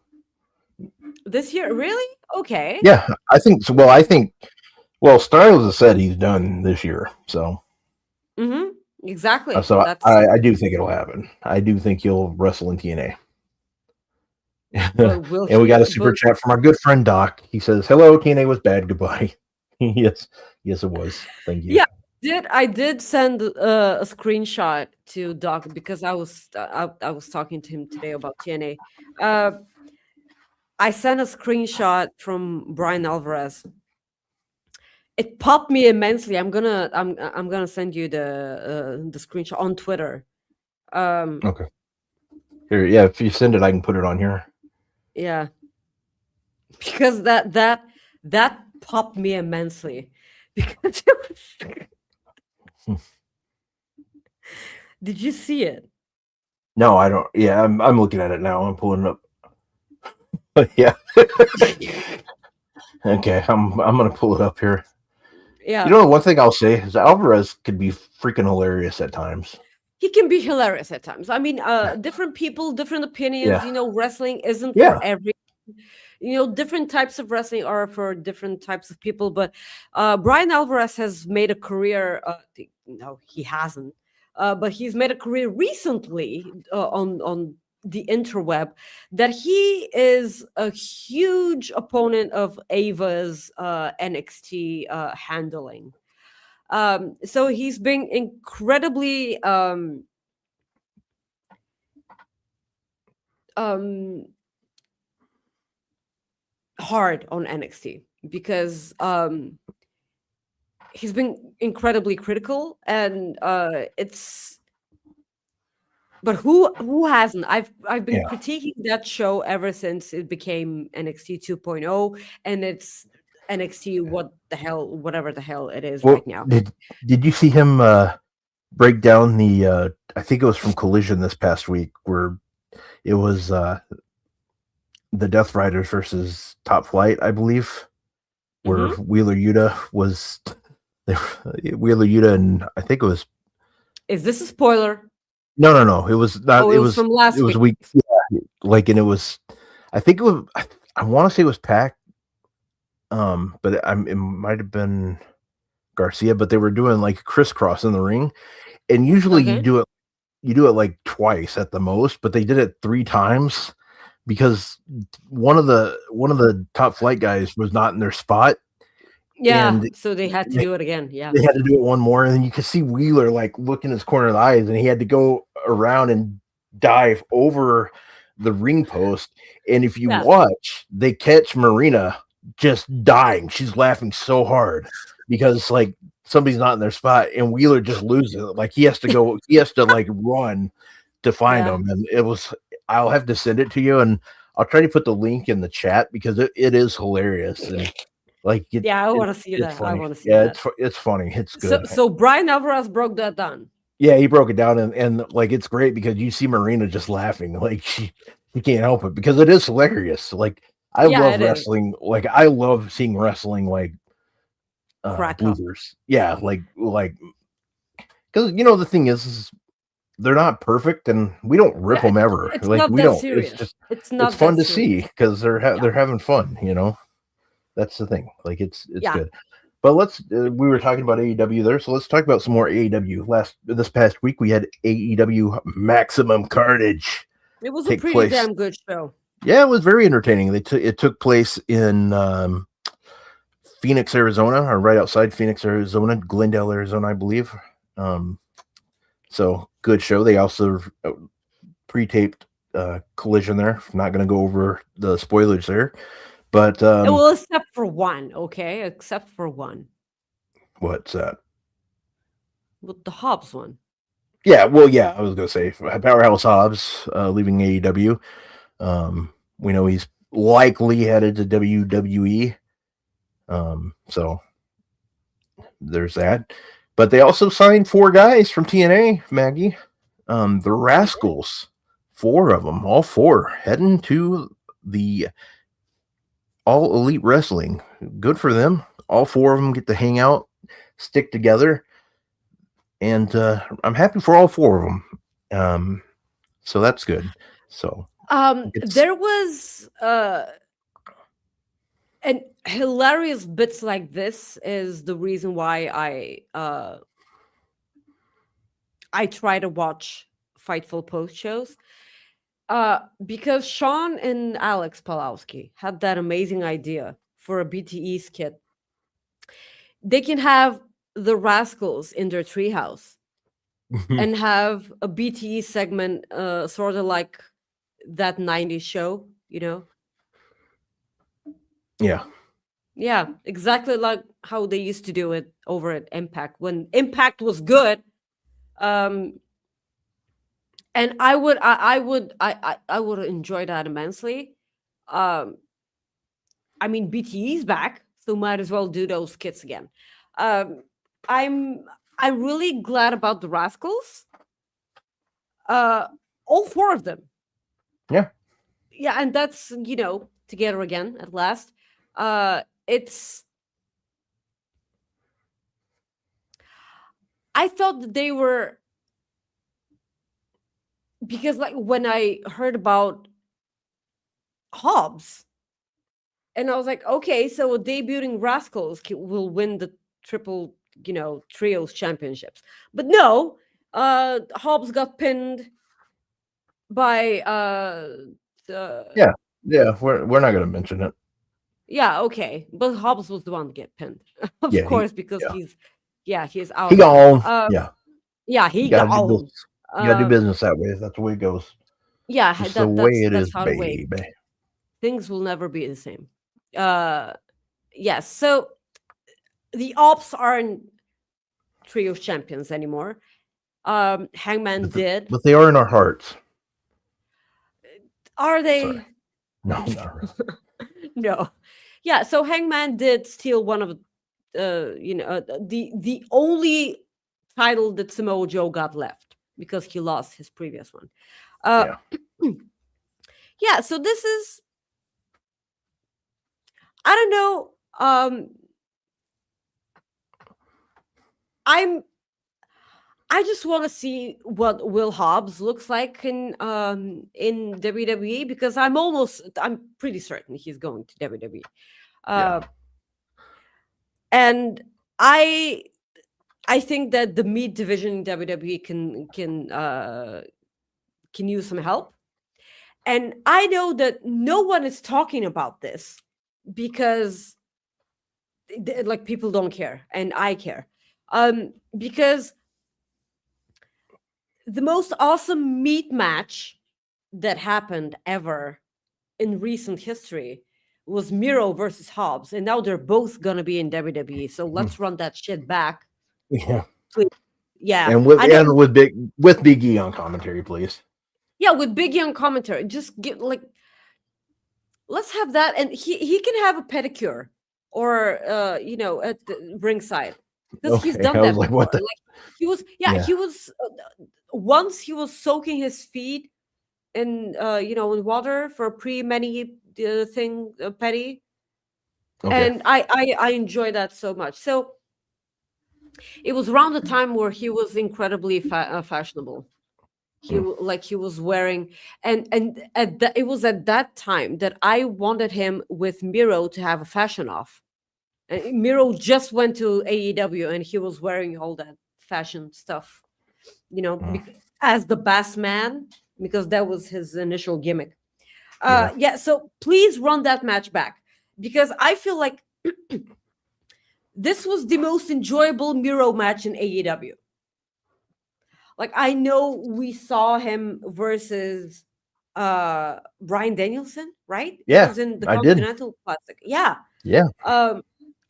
this year, really? Okay. Yeah, I think so. Well, Styles has said he's done this year, so Exactly. so I do think it'll happen. I do think he'll wrestle in TNA. And we got a super chat from our good friend Doc. He says, "Hello, TNA was bad. Goodbye." Yes, it was. Thank you. Yeah, I did send a screenshot to Doc because I was talking to him today about TNA. I sent a screenshot from Brian Alvarez. It popped me immensely. I'm gonna send you the screenshot on Twitter. Okay. Here, yeah. If you send it, I can put it on here. Yeah, because that popped me immensely because it was... Did you see it? No, I don't. Yeah, I'm looking at it now. I'm pulling it up. Yeah. Okay, I'm gonna pull it up here. Yeah. You know, one thing I'll say is Alvarez could be freaking hilarious at times. He can be hilarious at times. I mean, different people, different opinions. Yeah. You know, wrestling isn't for every. You know, different types of wrestling are for different types of people. But Brian Alvarez has made a career. No, he hasn't. But he's made a career recently on the interweb that he is a huge opponent of Ava's NXT handling. So he's been incredibly hard on NXT because he's been incredibly critical, and it's, but who hasn't? I've been critiquing that show ever since it became NXT 2.0, and it's NXT whatever the hell it is right now. Did you see him break down the I think it was from Collision this past week where it was the Death Riders versus Top Flight, I believe, where Mm-hmm. Wheeler Yuta was Wheeler Yuta, and I think it was Is this a spoiler? no, it was not. Oh, it was from last It was week. week, yeah, like, and it was. I think it was. I want to say it was Pac, but it might have been Garcia, but they were doing like crisscross in the ring, and usually Okay. you do it like twice at the most, but they did it 3 times because one of the Top Flight guys was not in their spot, Yeah, and so they had to do it again. Yeah. they had to do it one more, and then you could see Wheeler like look in his corner of the eyes, and he had to go around and dive over the ring post. And if you Yeah. watch, they catch Marina just dying. She's laughing so hard because like somebody's not in their spot, and Wheeler just loses it. Like he has to like run to find Yeah. him. And it was, I'll have to send it to you, and I'll try to put the link in the chat because it is hilarious. And like, Yeah, I want to see it's that. I funny. want to see Yeah, that. it's funny. It's So, good. so Brian Alvarez broke that down. Yeah, he broke it down, and like it's great because you see Marina just laughing, like she can't help it because it is hilarious. Like I Yeah, love it is. wrestling. Like I love seeing wrestling like Crack up. losers. Yeah, like because you know the thing is they're not perfect, and we don't rip Yeah, them ever. it's Like not we that don't. serious. It's just It's not fun that to see serious. because they're Yeah. they're having fun. You know, that's the thing. Like it's Yeah. good. But let's we were talking about AEW there, so let's talk about some more AEW. This past week we had AEW Maximum Carnage It was a take pretty place. damn good show. Yeah, it was very entertaining. It took place in Phoenix, Arizona, or right outside Phoenix, Arizona, Glendale, Arizona, I believe. So good show. They also pre-taped Collision there. Not going to go over the spoilers there, but Well, except for one, okay? Except for one. what's that? With the Hobbs one. Yeah, well, yeah, I was going to say Powerhouse Hobbs leaving AEW. We know he's likely headed to WWE. So there's that. But they also signed 4 guys from TNA, Maggie. The Rascalz, 4 of them, all 4, heading to the All Elite Wrestling. Good for them. All 4 of them get to hang out, stick together, and I'm happy for all 4 of them. So that's good. So there was and hilarious bits like this is the reason why I try to watch Fightful post shows. Because Sean and Alex Palowski had that amazing idea for a BTE skit. They can have the Rascalz in their treehouse and have a BTE segment, sort of like that 90s show, you know? Yeah. Yeah, exactly like how they used to do it over at Impact when Impact was good. And I would enjoy that immensely. I mean, BTE's back, so might as well do those skits again. I'm really glad about the Rascalz. All 4 of them. Yeah. Yeah, and that's together again at last. I thought that they were, because like when I heard about Hobbs, and I was like, okay, so debuting Rascalz will win the triple, trios championships. But no, Hobbs got pinned by Yeah, we're not going to mention it. Yeah, okay, but Hobbs was the one to get pinned, of Yeah, course, because he's out. He gone. Yeah, he You gotta gone. you gotta do business that way. That's the way it goes. Yeah, Just the way it is, how the way. baby. Things will never be the same. Yes. So the Ops aren't trios champions anymore. Hangman did. But they are in our hearts. Are they? Sorry. No, not really. No. Yeah. So Hangman did steal one of, the only title that Samoa Joe got left because he lost his previous one. Yeah. Yeah, so this is, I don't know. I just want to see what Will Hobbs looks like in WWE, because I'm pretty certain he's going to WWE. And I think that the meat division in WWE can use some help. And I know that no one is talking about this because like people don't care, and I care. Because the most awesome meat match that happened ever in recent history was Miro versus Hobbs, and now they're both gonna be in WWE. So let's run that shit back. Yeah. Please. Yeah. And with Big E on commentary, please. Yeah, with Big E on commentary. Just get let's have that, and he can have a pedicure or at the ringside, because he's done that before. Like he was once he was soaking his feet in in water for pre-mani thing petty, and I enjoy that so much. So it was around the time where he was incredibly fashionable. He was wearing, and it was at that time that I wanted him with Miro to have a fashion off. And Miro just went to AEW and he was wearing all that fashion stuff, as the Bass Man, because that was his initial gimmick. So please run that match back, because I feel like this was the most enjoyable Miro match in AEW. Like, I know we saw him versus Bryan Danielson, right? Yeah, it was in the Continental Classic. Yeah.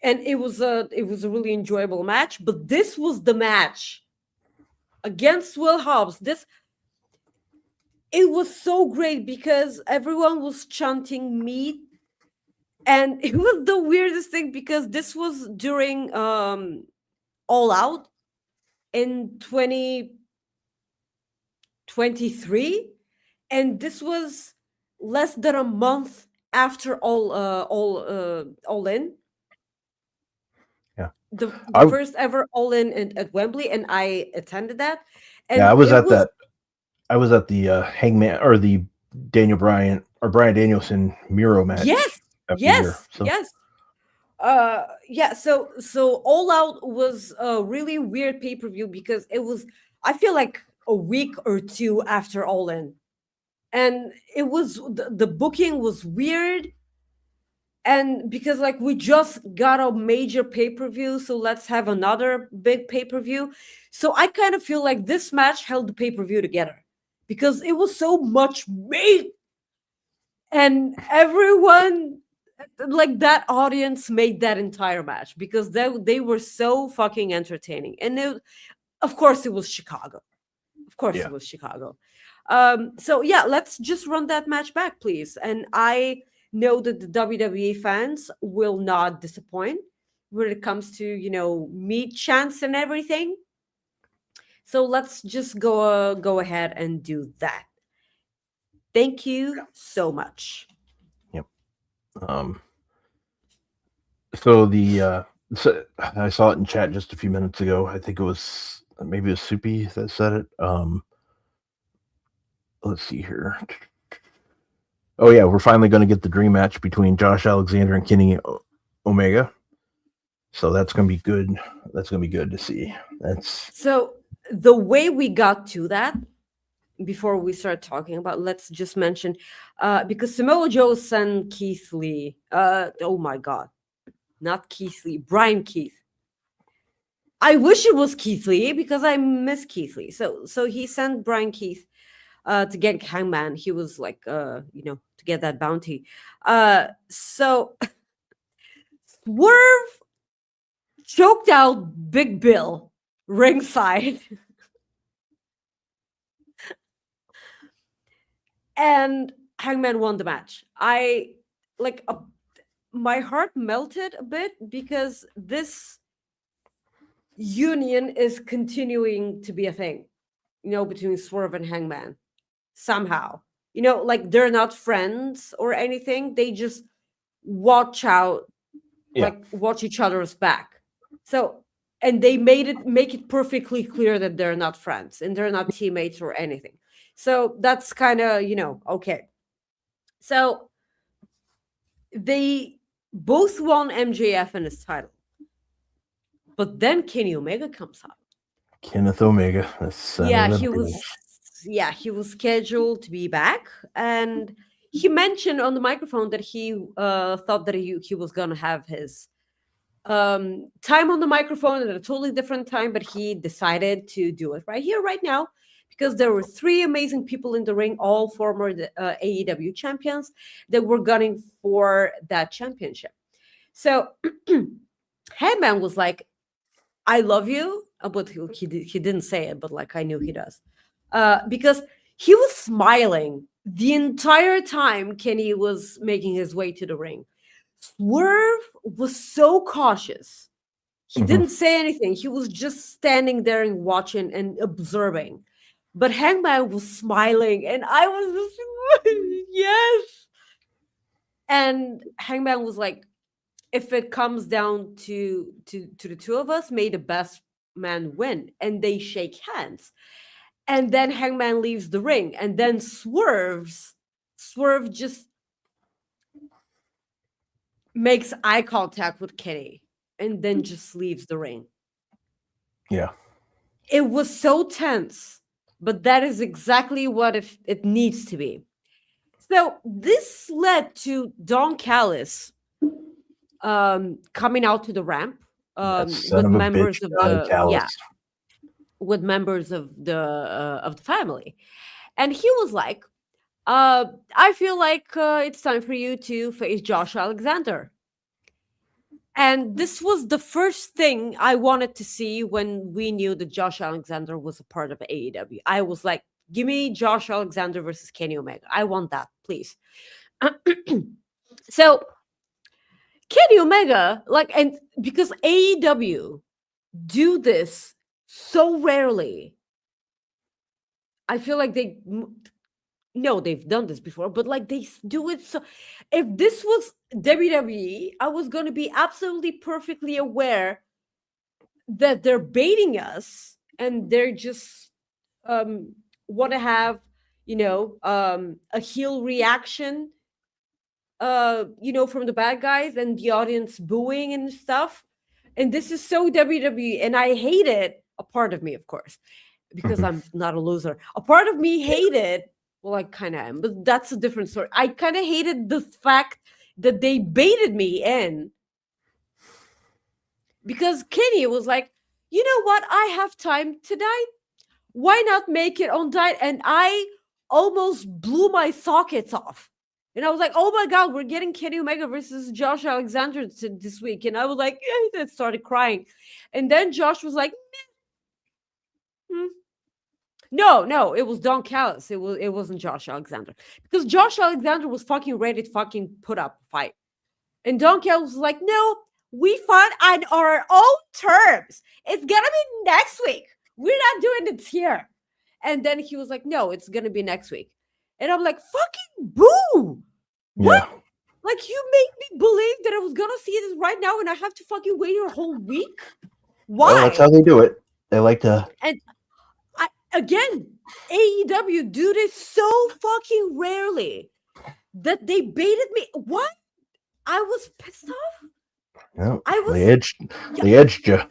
And it was a really enjoyable match. But this was the match against Will Hobbs. It was so great because everyone was chanting meat, and it was the weirdest thing because this was during All Out in 2023, and this was less than a month after All In. Yeah, the first ever All In at Wembley, and I attended that. And I was at that. I was at the Hangman or the Daniel Bryan or Bryan Danielson Miro match. Yes. So All Out was a really weird pay-per-view because it was, I feel like, a week or two after All In, and it was the booking was weird, and because like we just got a major pay-per-view, so let's have another big pay-per-view. So I kind of feel like this match held the pay-per-view together because it was so much meat, and everyone, like, that audience made that entire match because they were so fucking entertaining. And of course it was Chicago. It was Chicago. So yeah, let's just run that match back, please. And I know that the WWE fans will not disappoint when it comes to meat chants and everything. So let's just go ahead and do that. Thank you so much. Yep. So I saw it in chat just a few minutes ago. I think it was maybe Soupy that said it. Let's see here. Oh yeah, we're finally going to get the dream match between Josh Alexander and Kenny Omega. So that's going to be good. That's going to be good to see. So the way we got to that, before we start talking about, let's just mention, because Samoa Joe sent Keith Lee. Oh my God, not Keith Lee, Brian Keith. I wish it was Keith Lee because I miss Keith Lee. So he sent Brian Keith to get Hangman. He was like, to get that bounty. So Swerve choked out Big Bill ringside. And Hangman won the match. My heart melted a bit because this union is continuing to be a thing, between Swerve and Hangman somehow. Like they're not friends or anything. They just watch out, watch each other's back. So, and they make it perfectly clear that they're not friends and they're not teammates or anything. So that's kind of, okay. So they both won MJF and his title. But then Kenny Omega comes up. Kenneth Omega. He was scheduled to be back, and he mentioned on the microphone that he thought that he was gonna have his time on the microphone at a totally different time, but he decided to do it right here, right now, because there were 3 amazing people in the ring, all former AEW champions, that were gunning for that championship. So Hangman was like, I love you, but he didn't say it, but like I knew he does, because he was smiling the entire time Kenny was making his way to the ring. Swerve was so cautious. He didn't say anything. He was just standing there and watching and observing. But Hangman was smiling, and I was just, yes. And Hangman was like, if it comes down to the 2 of us, may the best man win. And they shake hands. And then Hangman leaves the ring. And then Swerve just makes eye contact with Kenny and then just leaves the ring. Yeah. It was so tense, but that is exactly what it needs to be. So this led to Don Callis coming out to the ramp with members of the family, and he was like, I feel like it's time for you to face Josh Alexander. And this was the first thing I wanted to see when we knew that Josh Alexander was a part of AEW. I was like, give me Josh Alexander versus Kenny Omega. I want that, please. So Kenny Omega, and because AEW do this so rarely, I feel like they've done this before, but like they do it so. If this was WWE, I was going to be absolutely perfectly aware that they're baiting us and they're just want to have a heel reaction from the bad guys and the audience booing and stuff. And this is so WWE, and I hate it. A part of me, of course, because I'm not a loser. A part of me hated, well, I kind of am, but that's a different story. I kind of hated the fact that they baited me in, because Kenny was like, you know what? I have time tonight. Why not make it on diet? And I almost blew my sockets off. And I was like, oh my God, we're getting Kenny Omega versus Josh Alexander this week. And I was like, I started crying. And then Josh was like, No, it was Don Callis. It wasn't Josh Alexander. Because Josh Alexander was fucking ready to fucking put up a fight. And Don Callis was like, no, we fought on our own terms. It's gonna be next week. We're not doing it here. And then he was like, no, it's gonna be next week. And I'm like, fucking boo! What? Yeah. Like, you made me believe that I was gonna see this right now and I have to fucking wait a whole week? Why? Well, that's how they do it. They like to. And again, AEW do this so fucking rarely that they baited me. What? I was pissed off. No, they edged you.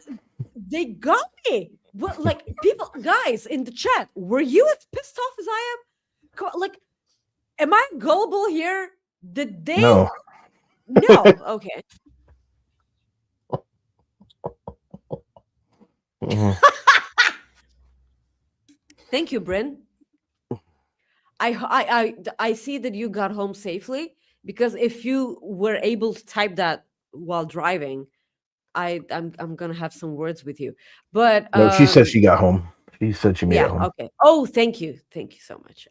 They got me. But like, people, guys in the chat, were you as pissed off as I am? Like, am I gullible here? Did they? No. No. Okay. Thank you, Bryn. I see that you got home safely, because if you were able to type that while driving, I'm gonna have some words with you. But no, she said she got home. She said she made it home. Okay. Oh, thank you so much.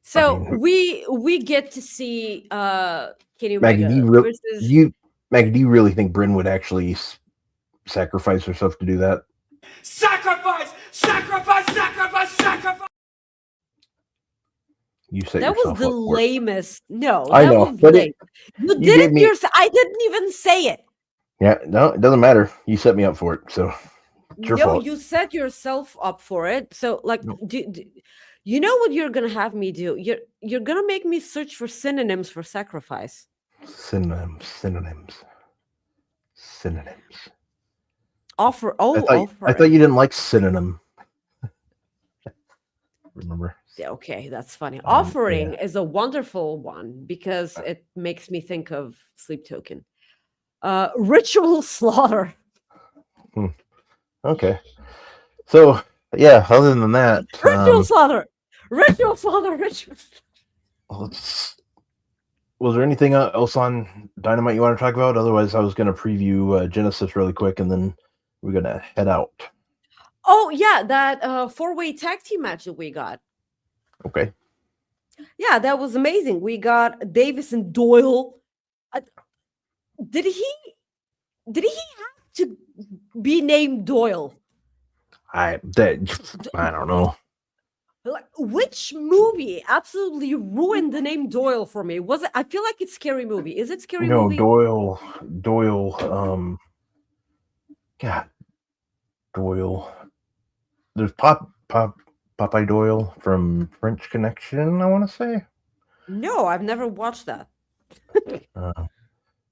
So we get to see Kenny Omega Maggie, do you really think Bryn would actually sacrifice herself to do that. Sacrifice! Sacrifice! Sacrifice! Sacrifice! You set That yourself was the up for it. lamest. No, I that know, was but lame. You you did gave it me- yourself. I didn't even say it. Yeah, no, it doesn't matter. You set me up for it, so it's your No, fault. you set yourself up for it. So, like, No. you know what you're gonna have me do? You're gonna make me search for synonyms for sacrifice. Synonyms. Offer. I thought Offering. you didn't like synonym. Remember? Yeah, okay, that's funny. Yeah. Offering is a wonderful one because it makes me think of Sleep Token. Ritual slaughter. Okay. So yeah, other than that, Ritual slaughter. Ritual slaughter. was there anything else on Dynamite you want to talk about? Otherwise, I was going to preview Genesis really quick, and then we're going to head out. Oh yeah, that 4-way tag team match that we got. Okay. Yeah, that was amazing. We got Davis and Doyle. Did he have to be named Doyle? I don't know. Like, which movie absolutely ruined the name Doyle for me? Was it? I feel like it's Scary Movie. Is it Scary No, Movie? Doyle. God, Doyle. There's Popeye Doyle from French Connection, I want to say. No, I've never watched that.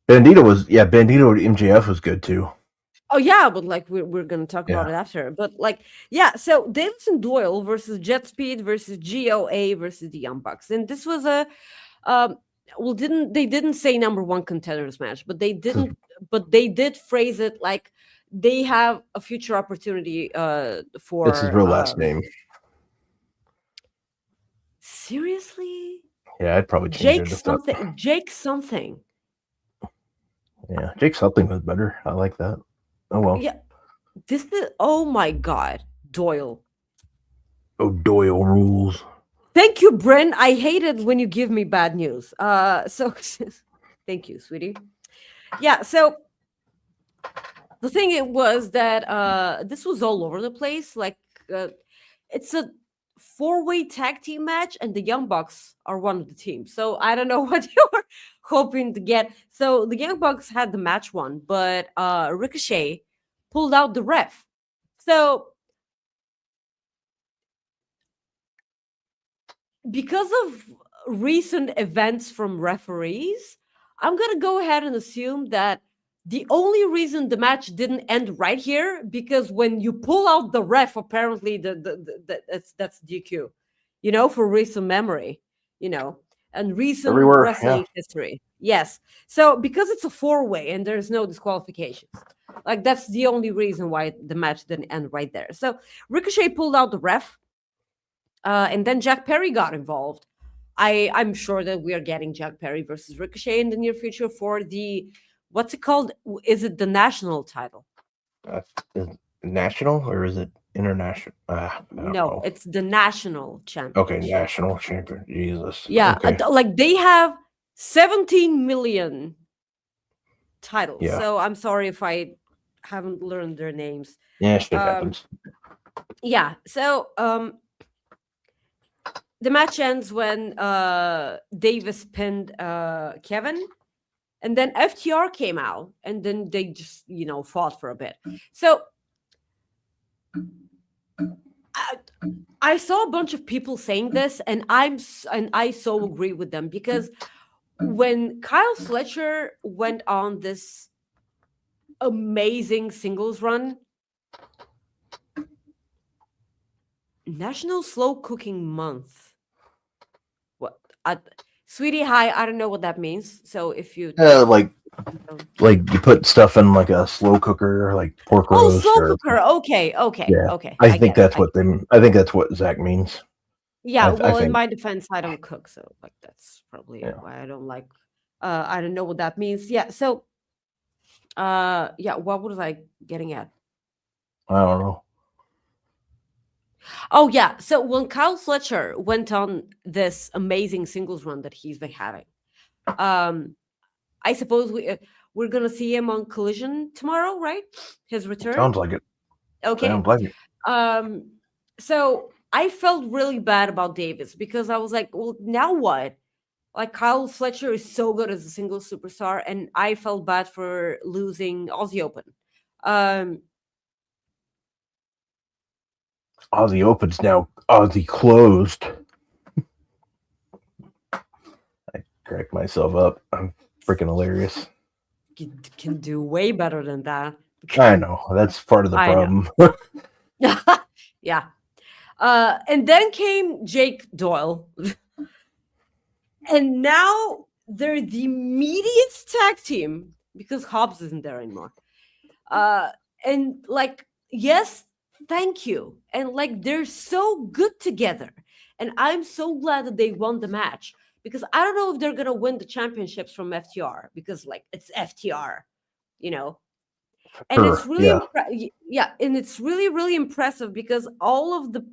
Bandito MJF was good too. Oh yeah, but like we're gonna talk about it after. But like, yeah, so Davis and Doyle versus Jet Speed versus GOA versus the Young Bucks, and this was a they didn't say number one contenders match, but they did phrase it like they have a future opportunity for. It's his real last name. Seriously? Yeah, I'd probably change it. Jake something. Yeah, Jake something was better. I like that. Oh well. Yeah, this is. Oh my God, Doyle. Oh, Doyle rules. Thank you, Bryn. I hate it when you give me bad news. So thank you, sweetie. Yeah. So the thing it was that this was all over the place. Like it's a 4-way tag team match, and the Young Bucks are one of the teams. So I don't know what you were hoping to get. So the Young Bucks had the match won, but Ricochet pulled out the ref. So because of recent events from referees, I'm going to go ahead and assume that the only reason the match didn't end right here, because when you pull out the ref, apparently that's DQ, for recent memory, and recent wrestling history. Yes. So because it's a 4-way and there's no disqualifications, like that's the only reason why the match didn't end right there. So Ricochet pulled out the ref. And then Jack Perry got involved. I'm sure that we are getting Jack Perry versus Ricochet in the near future for the, what's it called? Is it the national title? Is it national or is it international? No, it's the national championship. Okay, national champion. Jesus. Yeah, okay. Like they have 17 million titles. Yeah. So I'm sorry if I haven't learned their names. Yeah, shit happens. Yeah. So the match ends when Davis pinned Kevin, and then FTR came out, and then they just fought for a bit. So I saw a bunch of people saying this, and I so agree with them, because when Kyle Fletcher went on this amazing singles run, National Slow Cooking Month. Sweetie, hi. I don't know what that means. So if you like you put stuff in like a slow cooker, like pork roast. Oh, slow cooker. Okay. Yeah, Okay. I think that's what Zach means. Yeah. Well, in my defense, I don't cook, so like that's probably why I don't like. I don't know what that means. Yeah. So, yeah. What was I getting at? I don't know. Oh yeah. So when Kyle Fletcher went on this amazing singles run that he's been having, I suppose we're gonna see him on Collision tomorrow, right? His return. Sounds like it. Okay. Sounds like it. So I felt really bad about Davis because I was like, well, now what? Like Kyle Fletcher is so good as a single superstar, and I felt bad for losing Aussie Open. Aussie Open's now Aussie closed. I cracked myself up. I'm freaking hilarious. Can do way better than that. I know. That's part of the problem. Yeah. And then came Jake Doyle. And now they're the meatiest tag team because Hobbs isn't there anymore. And like, yes, thank you. And like, they're so good together. And I'm so glad that they won the match because I don't know if they're going to win the championships from FTR because like it's FTR, you know. And Sure, it's really, yeah. and it's really, really impressive because all of the,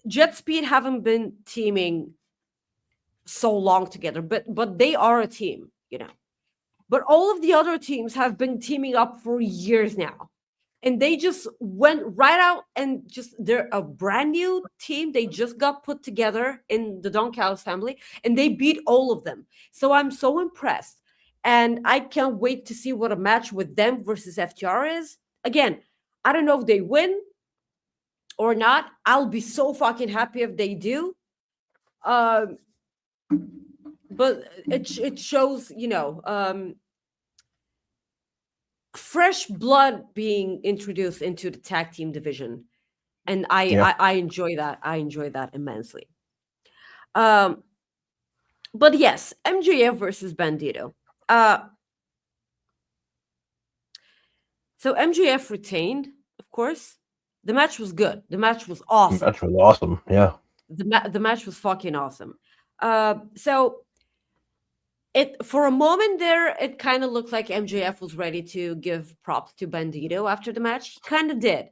Jet Speed haven't been teaming so long together, but they are a team, you know. But all of the other teams have been teaming up for years now, and they just went right out and they're a brand new team. They just got put together in the Don Callis family, and they beat all of them. So I'm so impressed. And I can't wait to see what a match with them versus FTR is. Again, I don't know if they win or not. I'll be so fucking happy if they do. But it shows, you know, fresh blood being introduced into the tag team division. And I enjoy that. I enjoy that immensely. But yes, MJF versus Bandito. So MJF retained, of course. The match was good. The match was awesome. The match was awesome. Yeah. The match was fucking awesome. So it for a moment there, it kind of looked like MJF was ready to give props to Bandito after the match. He kind of did.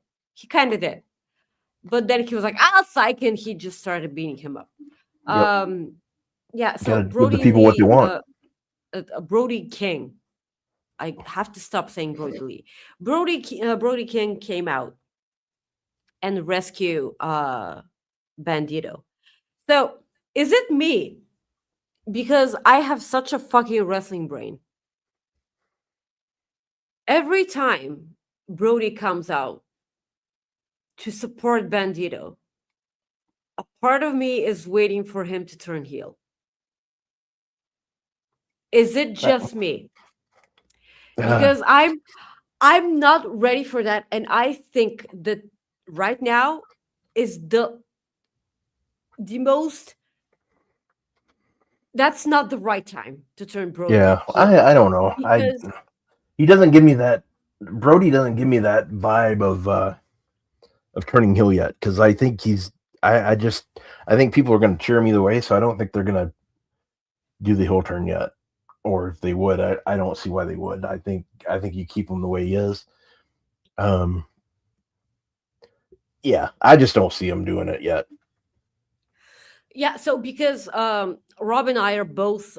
But then he was like, psych, and he just started beating him up. Yep. Yeah, so Brody give the people what they want. Brody King. I have to stop saying Brody Lee. Brody King came out and rescued Bandito. So is it me? Because I have such a fucking wrestling brain. Every time Brody comes out to support Bandito, a part of me is waiting for him to turn heel. Is it just me? Because I'm not ready for that, and I think that right now is the most. That's not the right time to turn Brody. Yeah, I don't know. He doesn't give me that. Brody doesn't give me that vibe of turning heel yet, because I think I think people are going to cheer him either way, so I don't think they're going to do the heel turn yet. Or if they would, I don't see why they would. I think you keep him the way he is. Yeah, I just don't see him doing it yet. Yeah, so because Rob and I are both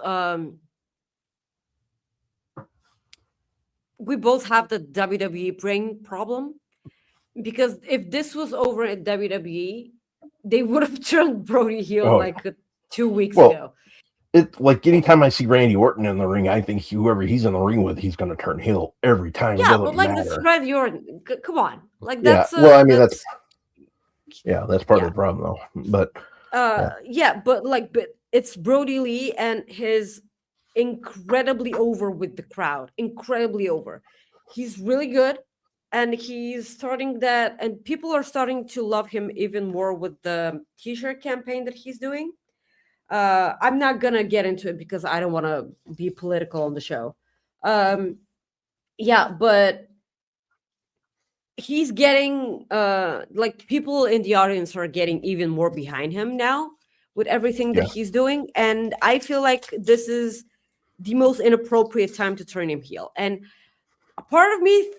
we both have the WWE brain problem, because if this was over at WWE, they would have turned Brody heel 2 weeks ago. It like anytime I see Randy Orton in the ring, I think whoever he's in the ring with, he's going to turn heel every time. Yeah, but like this Randy Orton, come on, like that's that's part of the problem though. But but it's Brody Lee and his incredibly over with the crowd, incredibly over. He's really good, and he's starting that, and people are starting to love him even more with the T-shirt campaign that he's doing. I'm not gonna get into it because I don't want to be political on the show. But he's getting like people in the audience are getting even more behind him now with everything that he's doing, and I feel like this is the most inappropriate time to turn him heel. And a part of me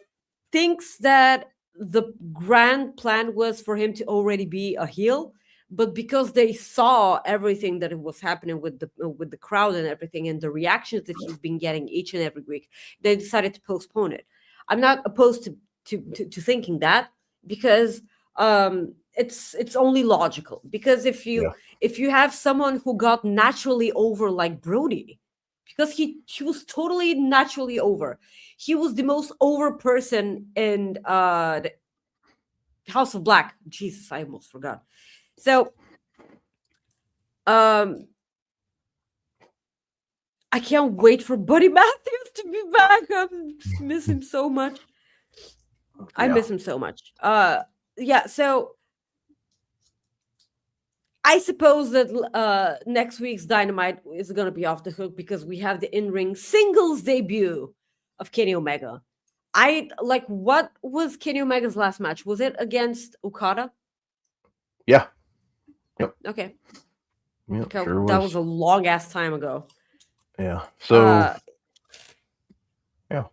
thinks that the grand plan was for him to already be a heel, but because they saw everything that was happening with the crowd and everything, and the reactions that he's been getting each and every week, they decided to postpone it. I'm not opposed to thinking that, because it's only logical. Because if you have someone who got naturally over like Brody, because he was totally naturally over. He was the most over person in the House of Black. Jesus, I almost forgot. So I can't wait for Buddy Matthews to be back. I miss him so much. I miss him so much. Yeah, so I suppose that next week's Dynamite is going to be off the hook, because we have the in-ring singles debut of Kenny Omega. What was Kenny Omega's last match? Was it against Okada? Yeah. Yep. Okay. Yep, that was a long ass time ago. Yeah. So yeah,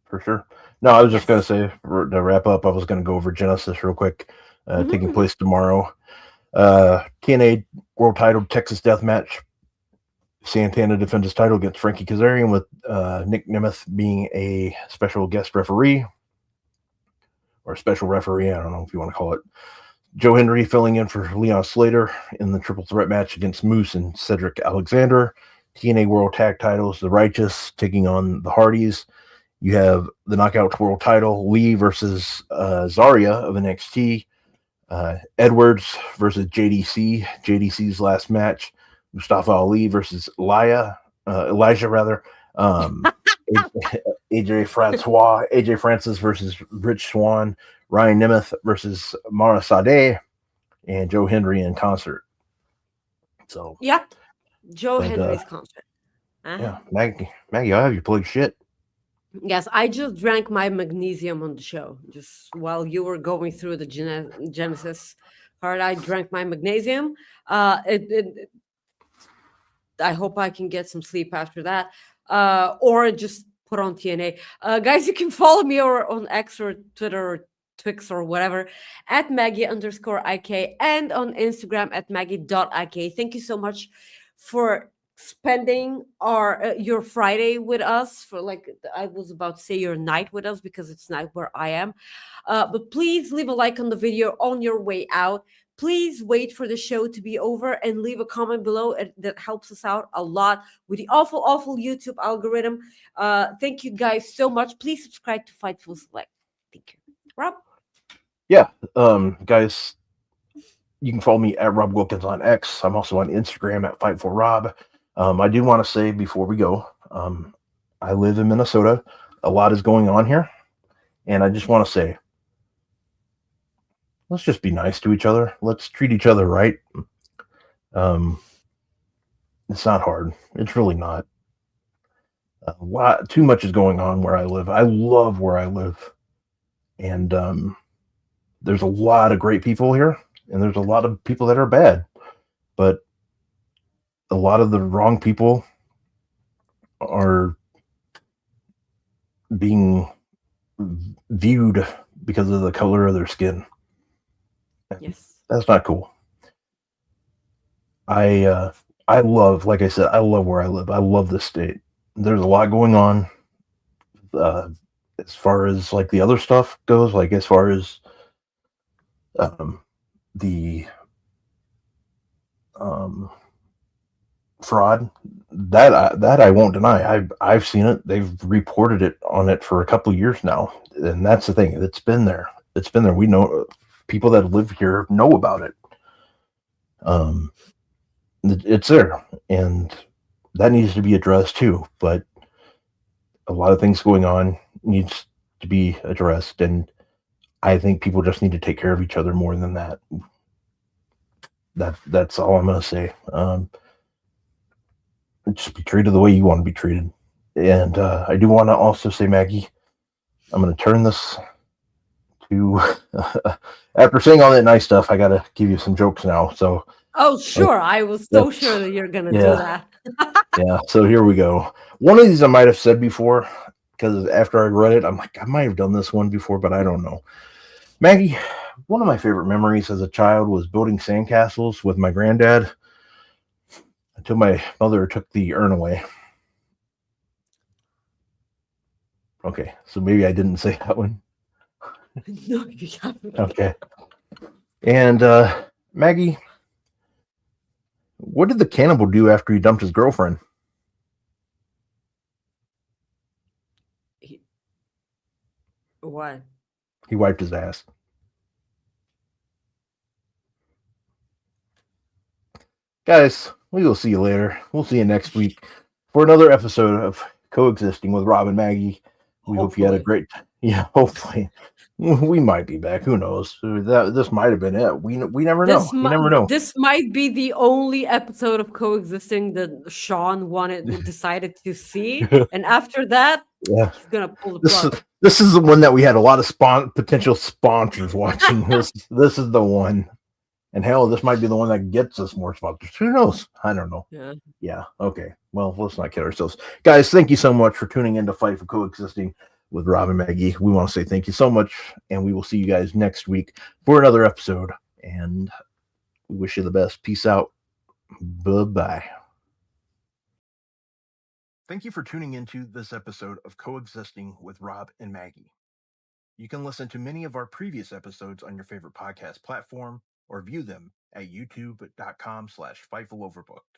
for sure. No, I was just going to say, to wrap up, I was going to go over Genesis real quick, taking place tomorrow. TNA World Title Texas Death Match. Santana defends his title against Frankie Kazarian, with Nick Nemeth being a special guest referee, or a special referee. I don't know if you want to call it. Joe Hendry filling in for Leon Slater in the triple threat match against Moose and Cedric Alexander. TNA World Tag Titles, The Righteous taking on the Hardys. You have the Knockouts World Title, Lee versus Zarya of NXT. Edwards versus JDC. JDC's last match. Mustafa Ali versus Elijah. AJ Francis versus Rich Swann. Ryan Nemeth versus Mara Sadeh, and Joe Hendry in concert. So yeah, Joe Hendry's concert. Yeah, Maggie, I'll have you plug shit. Yes, I just drank my magnesium on the show. Just while you were going through the Genesis part, I drank my magnesium. I hope I can get some sleep after that, or just put on TNA. Guys, you can follow me on X or Twitter or Twix or whatever at Maggie_IK, and on Instagram at Maggie.IK. Thank you so much for spending your Friday with us, for I was about to say your night with us, because it's night where I am. But please leave a like on the video on your way out. Please wait for the show to be over and leave a comment below. That helps us out a lot with the awful YouTube algorithm. Thank you guys so much. Please subscribe to Fightful Select. Thank you. Rob? Yeah, guys, you can follow me at Rob Wilkins on X. I'm also on Instagram at Fightful Rob. I do want to say before we go, I live in Minnesota. A lot is going on here, and I just want to say, let's just be nice to each other. Let's treat each other right. It's not hard. It's really not. Too much is going on where I live. I love where I live. And there's a lot of great people here, and there's a lot of people that are bad. But a lot of the wrong people are being viewed because of the color of their skin. Yes. That's not cool. I love, like I said, I love where I live. I love this state. There's a lot going on. As far as the other stuff goes, as far as the fraud, that I won't deny. I've seen it. They've reported it on it for a couple of years now, and that's the thing. It's been there. We know, people that live here know about it. It's there, and that needs to be addressed too. But a lot of things going on needs to be addressed, and I think people just need to take care of each other more than that. That's all I'm going to say. Just be treated the way you want to be treated. And I do want to also say, Maggie, I'm going to turn this to after saying all that nice stuff, I got to give you some jokes now. So. Oh, sure. I was so sure that you're going to do that. Yeah. So here we go. One of these I might have said before, because after I read it, I'm like, I might have done this one before, but I don't know. Maggie, one of my favorite memories as a child was building sandcastles with my granddad until my mother took the urn away. Okay, so maybe I didn't say that one. No, you haven't. Okay. And Maggie, what did the cannibal do after he dumped his girlfriend? What? He wiped his ass. Guys, we will see you later. We'll see you next week for another episode of Coexisting with Rob and Maggie. We hope you had a great time. Yeah, hopefully. We might be back. Who knows? This might have been it. We never know. You never know. This might be the only episode of Coexisting that Sean decided to see, and after that, Yeah, he's gonna pull the plug. This is the one that we had a lot of potential sponsors watching. This is the one, and hell, this might be the one that gets us more sponsors. Who knows? I don't know. Yeah. Okay. Well, let's not kid ourselves, guys. Thank you so much for tuning in to Fight for Coexisting with Rob and Maggie. We want to say thank you so much, and we will see you guys next week for another episode. And we wish you the best. Peace out. Bye-bye. Thank you for tuning into this episode of Coexisting with Rob and Maggie. You can listen to many of our previous episodes on your favorite podcast platform or view them at youtube.com/FightfulOverbooked.